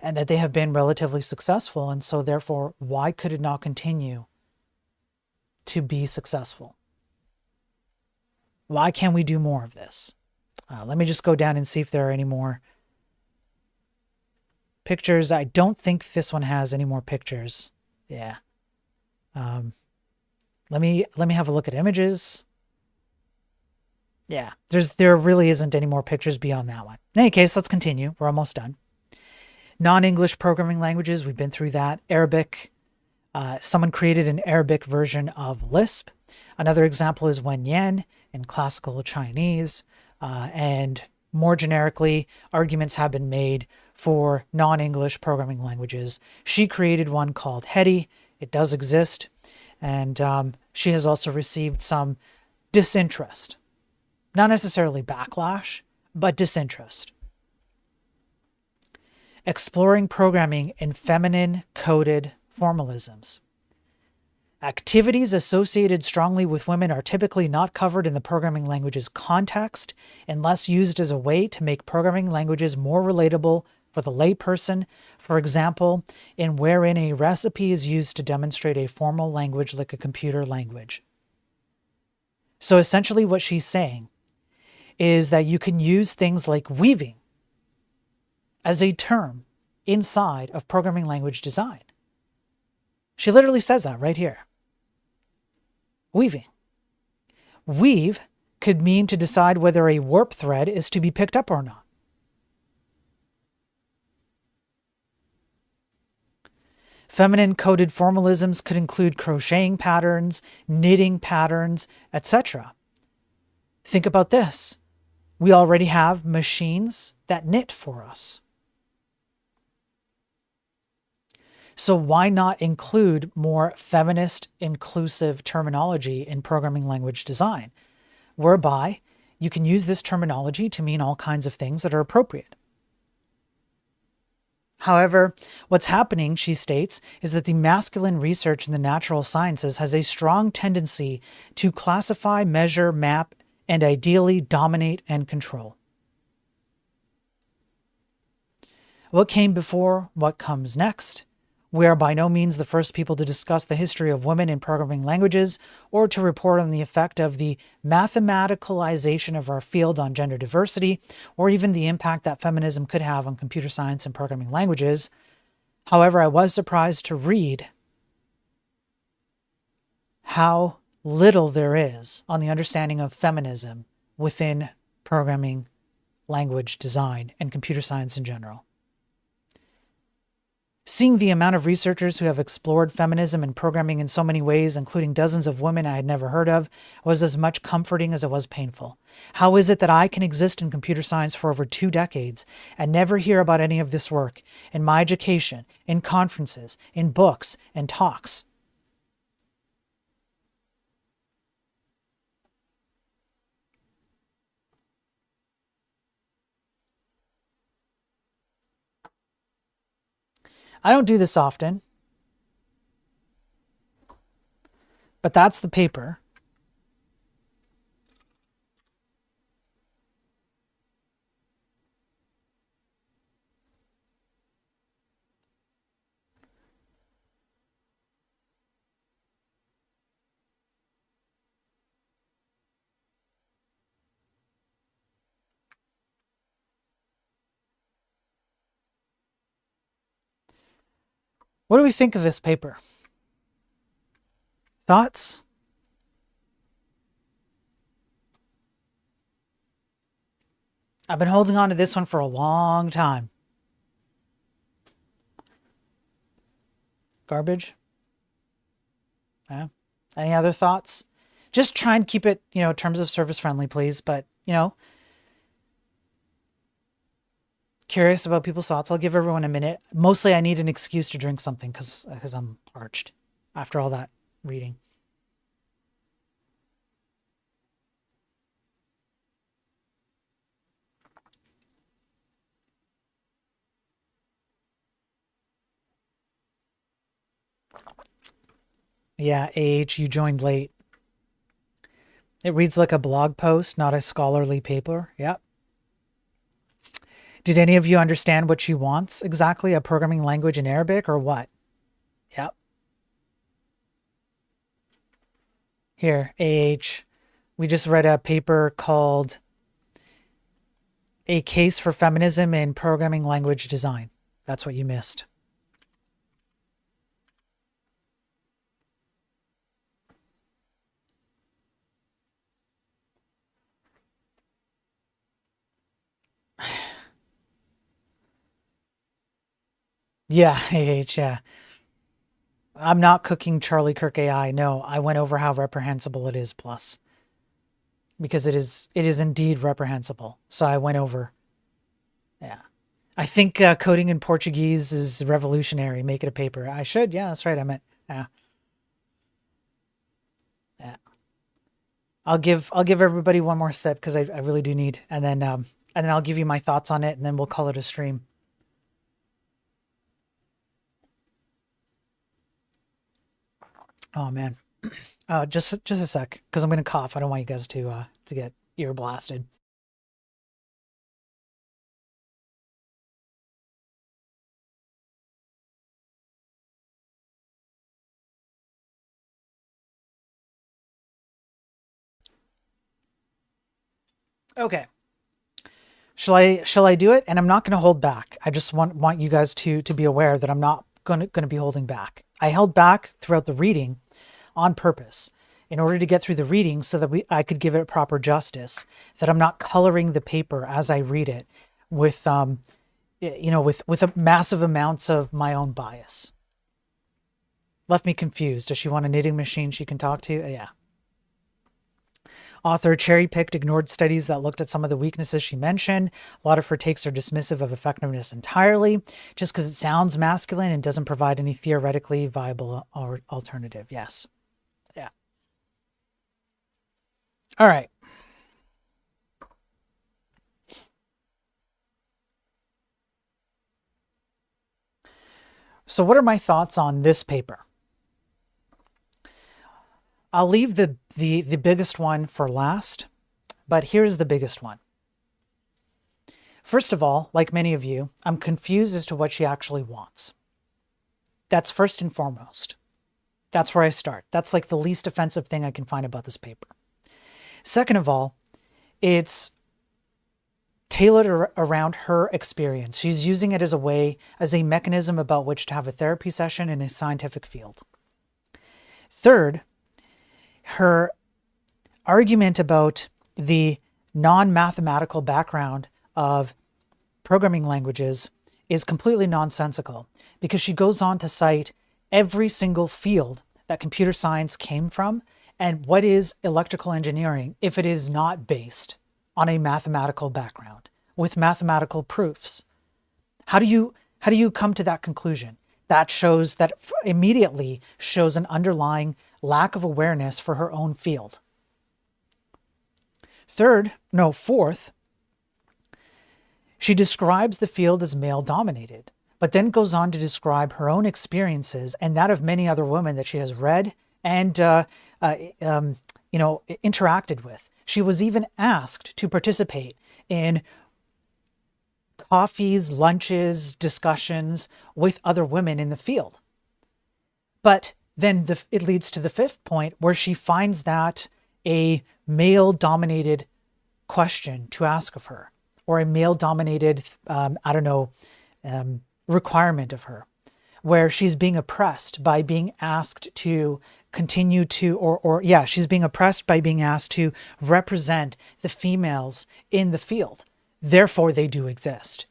and that they have been relatively successful. And so therefore, why could it not continue to be successful? Why can't we do more of this? Let me just go down and see if there are any more pictures. I don't think this one has any more pictures. Yeah. Let me have a look at images. Yeah, there really isn't any more pictures beyond that one. In any case, let's continue. We're almost done. Non-English programming languages, we've been through that. Arabic. Someone created an Arabic version of Lisp. Another example is Wen Yan in classical Chinese. And more generically, arguments have been made for non-English programming languages. She created one called Hetty. It does exist. And she has also received some disinterest. Not necessarily backlash, but disinterest. Exploring programming in feminine coded formalisms. Activities associated strongly with women are typically not covered in the programming language's context unless used as a way to make programming languages more relatable for the layperson, for example, in wherein a recipe is used to demonstrate a formal language like a computer language. So essentially what she's saying is that you can use things like weaving as a term inside of programming language design. She literally says that right here. Weaving. Weave could mean to decide whether a warp thread is to be picked up or not. Feminine coded formalisms could include crocheting patterns, knitting patterns, etc. Think about this. We already have machines that knit for us. So why not include more feminist, inclusive terminology in programming language design, whereby you can use this terminology to mean all kinds of things that are appropriate? However, what's happening, she states, is that the masculine research in the natural sciences has a strong tendency to classify, measure, map, and ideally dominate and control. What came before, what comes next? We are by no means the first people to discuss the history of women in programming languages or to report on the effect of the mathematicalization of our field on gender diversity, or even the impact that feminism could have on computer science and programming languages. However, I was surprised to read how little there is on the understanding of feminism within programming language design and computer science in general. Seeing the amount of researchers who have explored feminism and programming in so many ways, including dozens of women I had never heard of, was as much comforting as it was painful. How is it that I can exist in computer science for over 2 decades and never hear about any of this work in my education, in conferences, in books, and talks? I don't do this often, but that's the paper. What do we think of this paper? Thoughts? I've been holding on to this one for a long time. Garbage? Yeah. Any other thoughts? Just try and keep it, terms of service friendly, please. But, curious about people's thoughts. I'll give everyone a minute. Mostly I need an excuse to drink something because I'm parched after all that reading. Yeah, AH, you joined late. It reads like a blog post, not a scholarly paper. Yep. Did any of you understand what she wants exactly? A programming language in Arabic or what? Yep. Here, AH. We just read a paper called A Case for Feminism in Programming Language Design. That's what you missed. Yeah, AH, yeah. I'm not cooking Charlie Kirk AI. No, I went over how reprehensible it is, plus. Because it is indeed reprehensible. So I went over. Yeah. I think coding in Portuguese is revolutionary. Make it a paper. I should. Yeah, that's right. I meant. Yeah. Yeah. I'll give everybody one more sip because I really do need, and then I'll give you my thoughts on it, and then we'll call it a stream. Oh man, just a sec, because I'm gonna cough. I don't want you guys to get ear blasted. Okay. Shall I do it? And I'm not going to hold back. I just want you guys to be aware that I'm not going to be holding back. I held back throughout the reading on purpose in order to get through the reading so that I could give it proper justice, that I'm not coloring the paper as I read it with with massive amounts of my own bias. Left me confused. Does she want a knitting machine she can talk to? Yeah. Author cherry-picked, ignored studies that looked at some of the weaknesses she mentioned. A lot of her takes are dismissive of effectiveness entirely, just because it sounds masculine and doesn't provide any theoretically viable alternative. Yes. Yeah. All right. So what are my thoughts on this paper? I'll leave the biggest one for last, but here's the biggest one. First of all, like many of you, I'm confused as to what she actually wants. That's first and foremost. That's where I start. That's like the least offensive thing I can find about this paper. Second of all, it's tailored around her experience. She's using it as a mechanism about which to have a therapy session in a scientific field. Third, her argument about the non-mathematical background of programming languages is completely nonsensical, because she goes on to cite every single field that computer science came from, and what is electrical engineering if it is not based on a mathematical background with mathematical proofs. How do you come to that conclusion? That immediately shows an underlying lack of awareness for her own field. Fourth, she describes the field as male-dominated, but then goes on to describe her own experiences and that of many other women that she has read and interacted with. She was even asked to participate in coffees, lunches, discussions with other women in the field. But then it leads to the fifth point, where she finds that a male-dominated question to ask of her, or a male-dominated, requirement of her, where she's being oppressed by being asked to continue to, she's being oppressed by being asked to represent the females in the field. Therefore, they do exist.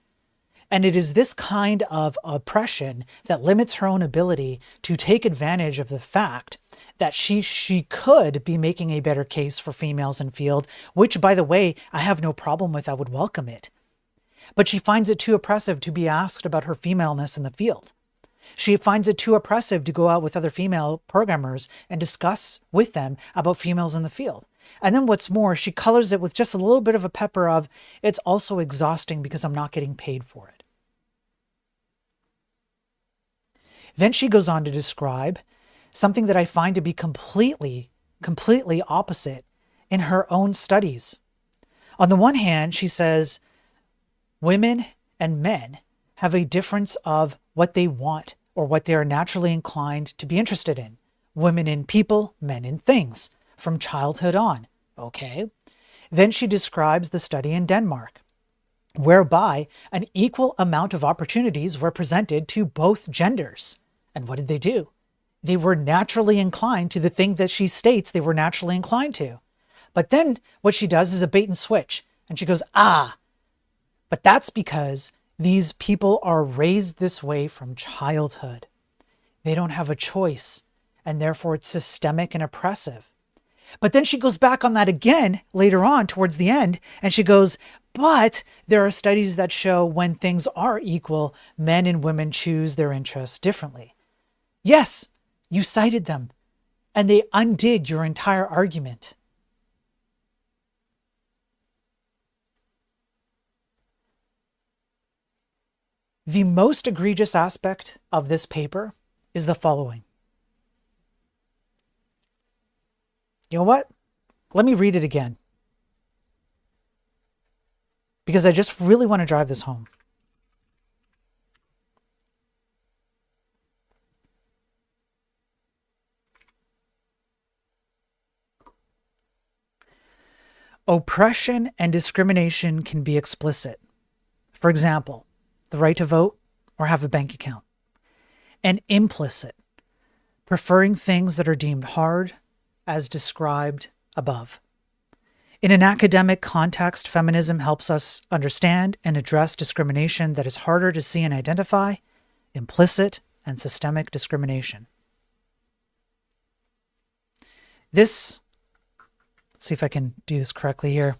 And it is this kind of oppression that limits her own ability to take advantage of the fact that she could be making a better case for females in field, which, by the way, I have no problem with. I would welcome it. But she finds it too oppressive to be asked about her femaleness in the field. She finds it too oppressive to go out with other female programmers and discuss with them about females in the field. And then what's more, she colors it with just a little bit of a pepper of, it's also exhausting because I'm not getting paid for it. Then she goes on to describe something that I find to be completely opposite in her own studies. On the one hand, she says women and men have a difference of what they want or what they are naturally inclined to be interested in. Women in people, men in things, from childhood on. Okay. Then she describes the study in Denmark, whereby an equal amount of opportunities were presented to both genders. And what did they do? They were naturally inclined to the thing that she states they were naturally inclined to. But then what she does is a bait and switch. And she goes, but that's because these people are raised this way from childhood. They don't have a choice, and therefore it's systemic and oppressive. But then she goes back on that again later on towards the end, and she goes, but there are studies that show when things are equal, men and women choose their interests differently. Yes, you cited them, and they undid your entire argument. The most egregious aspect of this paper is the following. You know what? Let me read it again, because I just really want to drive this home. Oppression and discrimination can be explicit. For example, the right to vote or have a bank account. And implicit, preferring things that are deemed hard, as described above. In an academic context, feminism helps us understand and address discrimination that is harder to see and identify, implicit and systemic discrimination. Let's see if I can do this correctly here.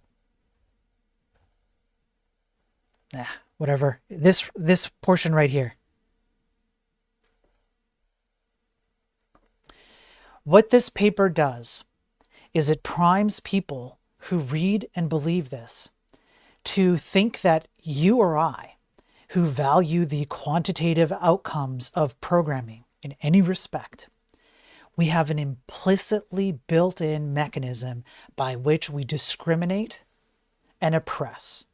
Whatever. This portion right here. What this paper does is it primes people who read and believe this to think that you or I, who value the quantitative outcomes of programming in any respect, we have an implicitly built-in mechanism by which we discriminate and oppress.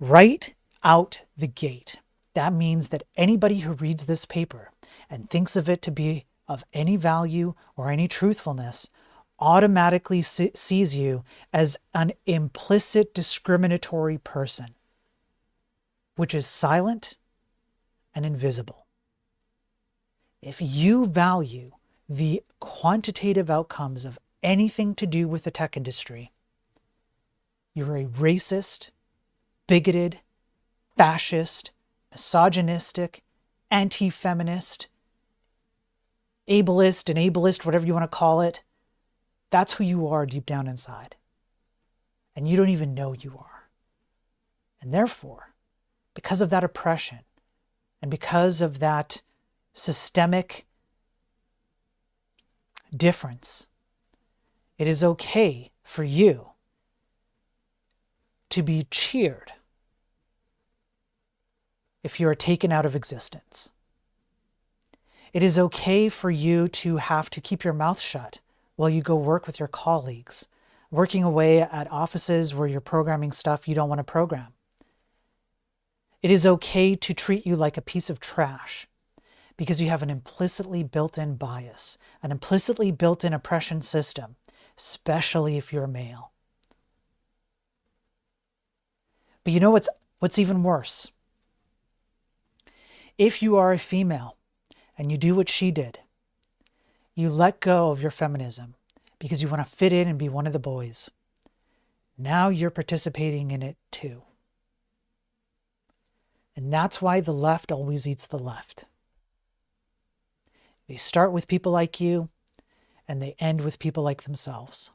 Right out the gate, that means that anybody who reads this paper and thinks of it to be of any value or any truthfulness automatically sees you as an implicit discriminatory person, which is silent and invisible. If you value the quantitative outcomes of anything to do with the tech industry, you're a racist, bigoted, fascist, misogynistic, anti-feminist, ableist, whatever you want to call it. That's who you are deep down inside. And you don't even know you are. And therefore, because of that oppression and because of that systemic difference, it is okay for you to be cheered if you are taken out of existence. It is okay for you to have to keep your mouth shut while you go work with your colleagues, working away at offices where you're programming stuff you don't want to program. It is okay to treat you like a piece of trash because you have an implicitly built-in bias, an implicitly built-in oppression system, especially if you're a male. But you know what's even worse? If you are a female and you do what she did, you let go of your feminism because you want to fit in and be one of the boys. Now you're participating in it too. And that's why the left always eats the left. They start with people like you, and they end with people like themselves.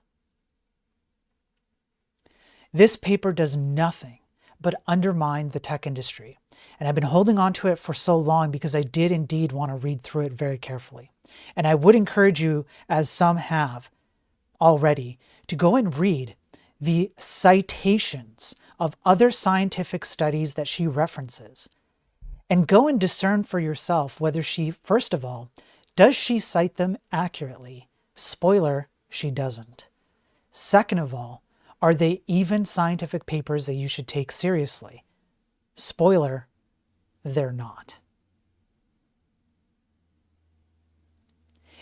This paper does nothing but undermine the tech industry. And I've been holding on to it for so long because I did indeed want to read through it very carefully. And I would encourage you, as some have already, to go and read the citations of other scientific studies that she references. And go and discern for yourself whether she, first of all, does she cite them accurately? Spoiler, she doesn't. Second of all, are they even scientific papers that you should take seriously? Spoiler, they're not.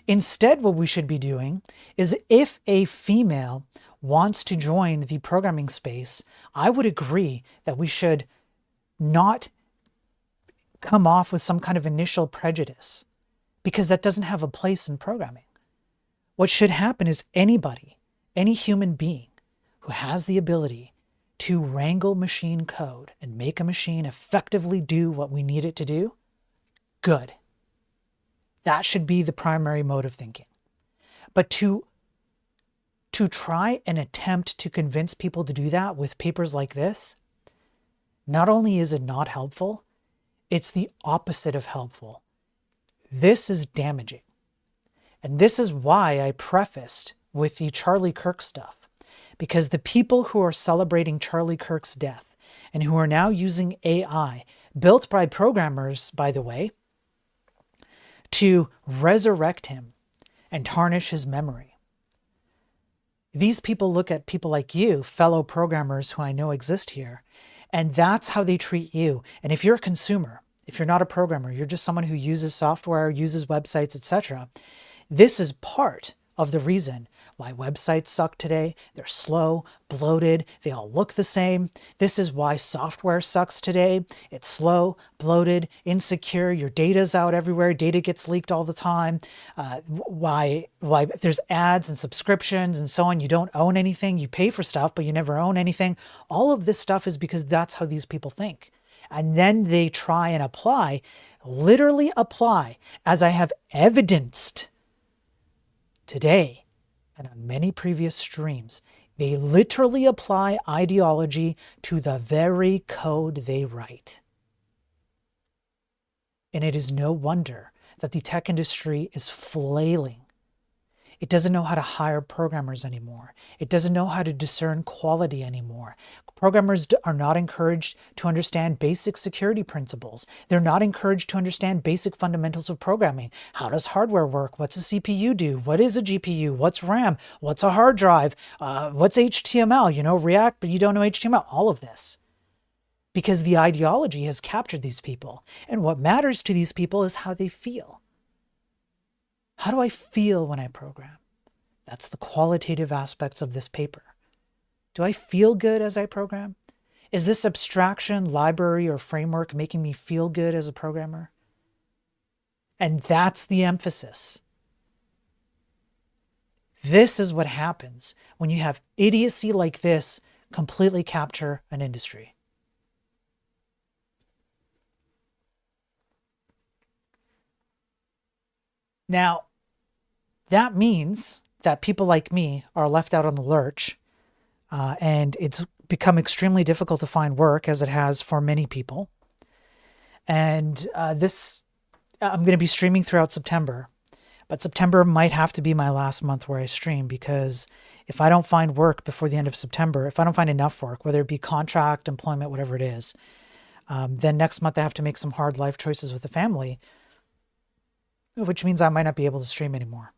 Instead, what we should be doing is if a female wants to join the programming space, I would agree that we should not come off with some kind of initial prejudice because that doesn't have a place in programming. What should happen is anybody, any human being who has the ability to wrangle machine code and make a machine effectively do what we need it to do, good. That should be the primary mode of thinking. But to try and attempt to convince people to do that with papers like this, not only is it not helpful, it's the opposite of helpful. This is damaging. And this is why I prefaced with the Charlie Kirk stuff. Because the people who are celebrating Charlie Kirk's death and who are now using AI, built by programmers, by the way, to resurrect him and tarnish his memory. These people look at people like you, fellow programmers who I know exist here, and that's how they treat you. And if you're a consumer, if you're not a programmer, you're just someone who uses software, uses websites, etc., this is part of the reason why websites suck today. They're slow, bloated, they all look the same. This is why software sucks today. It's slow, bloated, insecure, your data's out everywhere, data gets leaked all the time. Why there's ads and subscriptions and so on. You don't own anything, you pay for stuff, but you never own anything. All of this stuff is because that's how these people think. And then they try and apply, literally apply, as I have evidenced today and on many previous streams, they literally apply ideology to the very code they write. And it is no wonder that the tech industry is flailing. It doesn't know how to hire programmers anymore. It doesn't know how to discern quality anymore. Programmers are not encouraged to understand basic security principles. They're not encouraged to understand basic fundamentals of programming. How does hardware work? What's a CPU do? What is a GPU? What's RAM? What's a hard drive? What's HTML? You know React, but you don't know HTML. All of this. Because the ideology has captured these people. And what matters to these people is how they feel. How do I feel when I program? That's the qualitative aspects of this paper. Do I feel good as I program? Is this abstraction, library, or framework making me feel good as a programmer? And that's the emphasis. This is what happens when you have idiocy like this completely capture an industry. Now, that means that people like me are left out on the lurch, and it's become extremely difficult to find work, as it has for many people. And I'm going to be streaming throughout September, but September might have to be my last month where I stream, because if I don't find work before the end of September, if I don't find enough work, whether it be contract, employment, whatever it is, then next month I have to make some hard life choices with the family, which means I might not be able to stream anymore.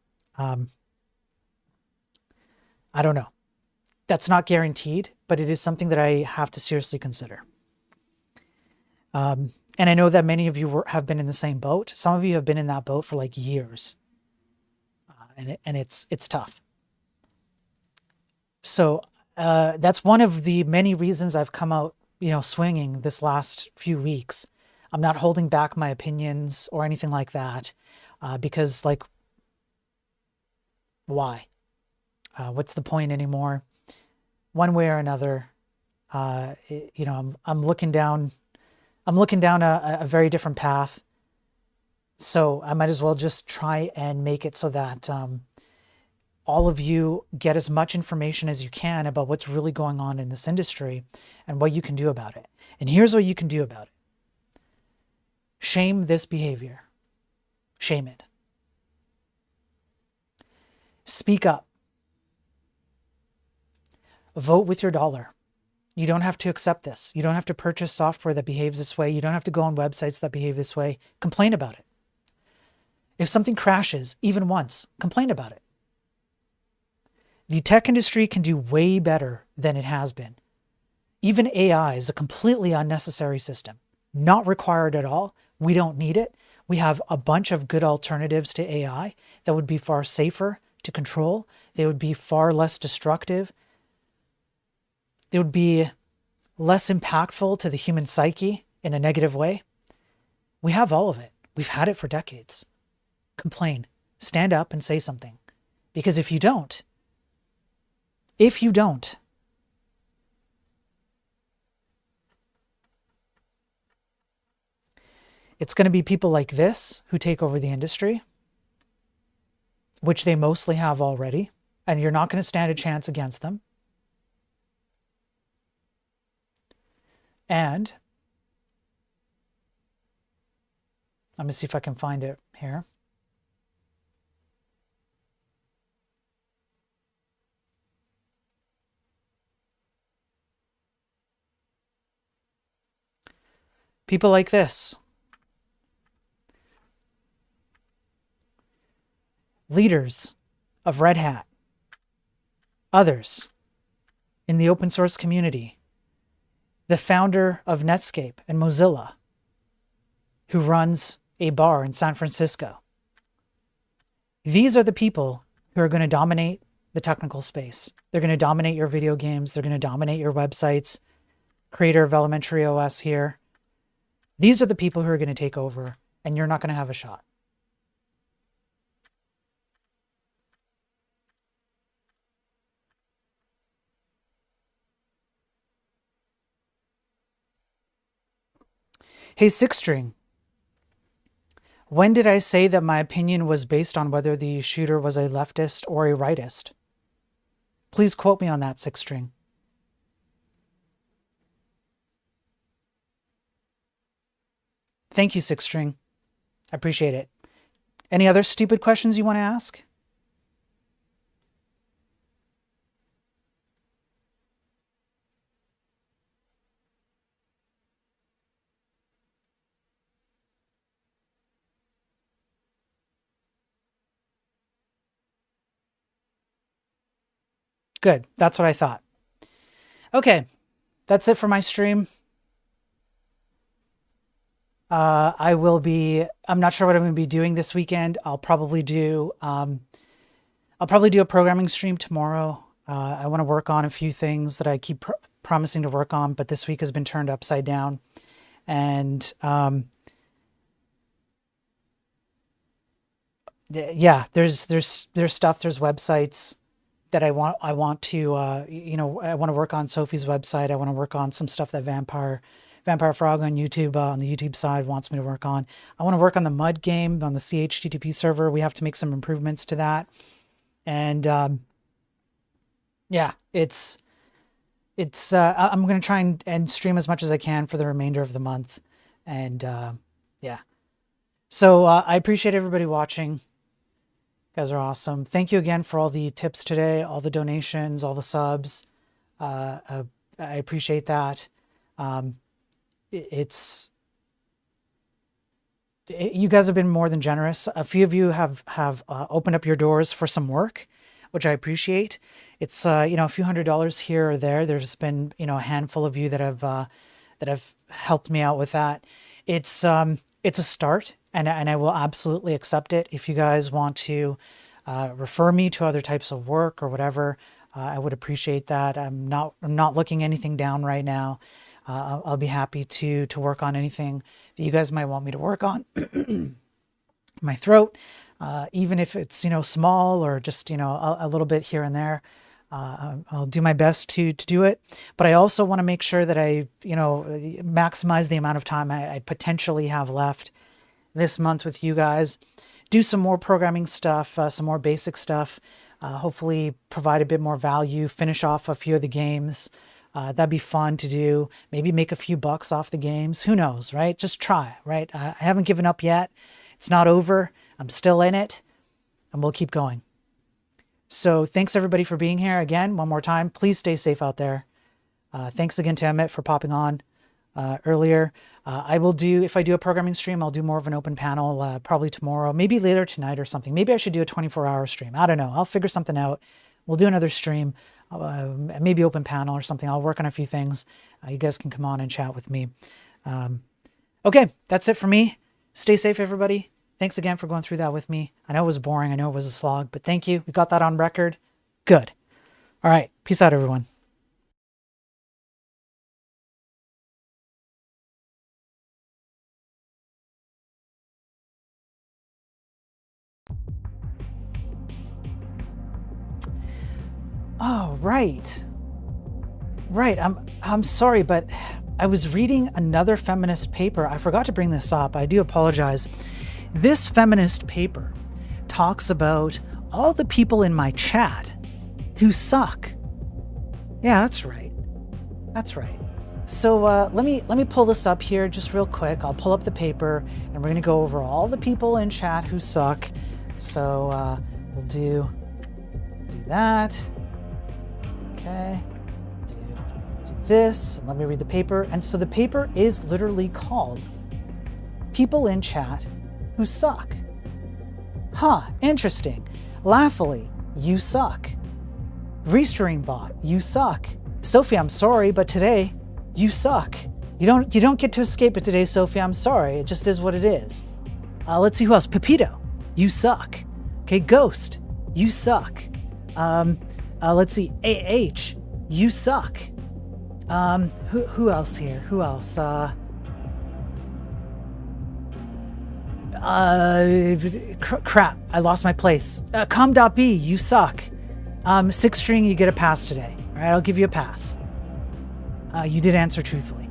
I don't know. That's not guaranteed, but it is something that I have to seriously consider. And I know that many of you have been in the same boat. Some of you have been in that boat for like years. And it's tough. So that's one of the many reasons I've come out, swinging this last few weeks. I'm not holding back my opinions or anything like that. Because why? What's the point anymore? One way or another, I'm looking down a very different path. So I might as well just try and make it so that all of you get as much information as you can about what's really going on in this industry and what you can do about it. And here's what you can do about it. Shame this behavior. Shame it. Speak up. Vote with your dollar. You don't have to accept this. You don't have to purchase software that behaves this way. You don't have to go on websites that behave this way. Complain about it. If something crashes, even once, complain about it. The tech industry can do way better than it has been. Even AI is a completely unnecessary system. Not required at all. We don't need it. We have a bunch of good alternatives to AI that would be far safer to control. They would be far less destructive. They would be less impactful to the human psyche in a negative way. We have all of it. We've had it for decades. Complain. Stand up and say something. Because if you don't, it's going to be people like this who take over the industry, which they mostly have already, and you're not going to stand a chance against them. And let me see if I can find it here. People like this. Leaders of Red Hat. Others in the open source community. The founder of Netscape and Mozilla, who runs a bar in San Francisco. These are the people who are going to dominate the technical space. They're going to dominate your video games. They're going to dominate your websites. Creator of Elementary OS here. These are the people who are going to take over, and you're not going to have a shot. Hey, Six String. When did I say that my opinion was based on whether the shooter was a leftist or a rightist? Please quote me on that, Six String. Thank you, Six String. I appreciate it. Any other stupid questions you want to ask? Good. That's what I thought. Okay. That's it for my stream. I'm not sure what I'm going to be doing this weekend. I'll probably do a programming stream tomorrow. I want to work on a few things that I keep promising to work on, but this week has been turned upside down. And, yeah, there's stuff, there's websites that I want to, I want to work on Sophie's website. I want to work on some stuff that Vampire Frog on YouTube, on the YouTube side, wants me to work on. I want to work on the Mud game on the CHTTP server. We have to make some improvements to that. And, yeah, I'm going to try and stream as much as I can for the remainder of the month. And, yeah. So, I appreciate everybody watching. You guys are awesome. Thank you again for all the tips today, all the donations, all the subs. I appreciate that. You guys have been more than generous. A few of you have opened up your doors for some work, which I appreciate. It's a few $100s here or there. There's been a handful of you that have helped me out with that. It's a start, and I will absolutely accept it. If you guys want to refer me to other types of work or whatever, I would appreciate that. I'm not looking anything down right now. I'll be happy to work on anything that you guys might want me to work on. My throat, even if it's small or just a little bit here and there, I'll do my best to do it. But I also want to make sure that I maximize the amount of time I potentially have left this month with you guys. Do some more programming stuff, some more basic stuff. Hopefully provide a bit more value. Finish off a few of the games. That'd be fun to do. Maybe make a few bucks off the games. Who knows, right? Just try, right? I haven't given up yet. It's not over. I'm still in it, and we'll keep going. So thanks everybody for being here again. One more time, please stay safe out there. Thanks again to Emmett for popping on earlier. If I do a programming stream, I'll do more of an open panel, probably tomorrow, maybe later tonight or something. Maybe I should do a 24-hour stream. I don't know. I'll figure something out. We'll do another stream. Maybe open panel or something. I'll work on a few things. You guys can come on and chat with me. Okay, that's it for me. Stay safe, everybody. Thanks again for going through that with me. I know it was boring. I know it was a slog, but thank you. We got that on record. Good. All right. Peace out, everyone. Oh, right. Right. I'm sorry, but I was reading another feminist paper. I forgot to bring this up. I do apologize. This feminist paper talks about all the people in my chat who suck. Yeah, that's right. That's right. So let me pull this up here just real quick. I'll pull up the paper and we're going to go over all the people in chat who suck. So we'll do that. Okay. Do this. Let me read the paper. And so the paper is literally called People in Chat Who Suck. Huh, interesting. Laughily, you suck. Restream bot, you suck. Sophie, I'm sorry, but today, you suck. You don't get to escape it today, Sophie. I'm sorry. It just is what it is. Let's see who else. Pepito, you suck. Okay, Ghost, you suck. Let's see, AH, you suck. Who else here? Who else? Crap, I lost my place. Com.B, you suck. 6 string, you get a pass today. All right, I'll give you a pass. You did answer truthfully.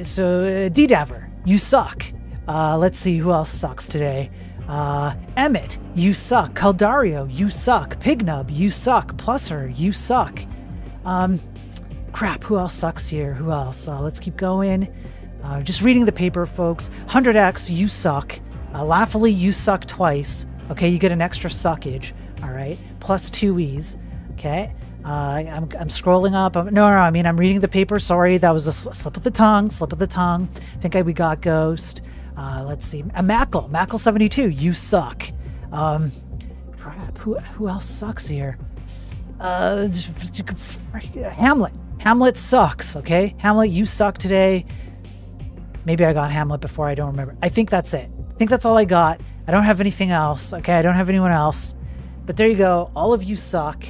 So D-Daver, you suck. Let's see who else sucks today. Emmett, you suck. Caldario, you suck. Pignub, you suck. Plusser, you suck. Crap, who else sucks here? Who else? Let's keep going. Just reading the paper, folks. 100X, you suck. Laughily, you suck twice. Okay, you get an extra suckage. All right, plus 2 E's. Okay, I'm scrolling up. I'm reading the paper. Sorry, that was a slip of the tongue. I think we got Ghost. Let's see. Mackle 72, you suck. Crap, who else sucks here? Hamlet sucks, okay? Hamlet, you suck today. Maybe I got Hamlet before, I don't remember. I think that's it. I think that's all I got. I don't have anything else, okay? I don't have anyone else. But there you go. All of you suck.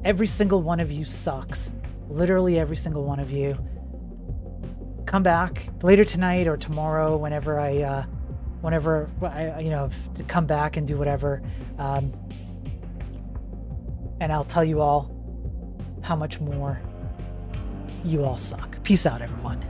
Every single one of you sucks. Literally every single one of you. Come back later tonight or tomorrow, whenever I come back and do whatever. And I'll tell you all how much more you all suck. Peace out, everyone.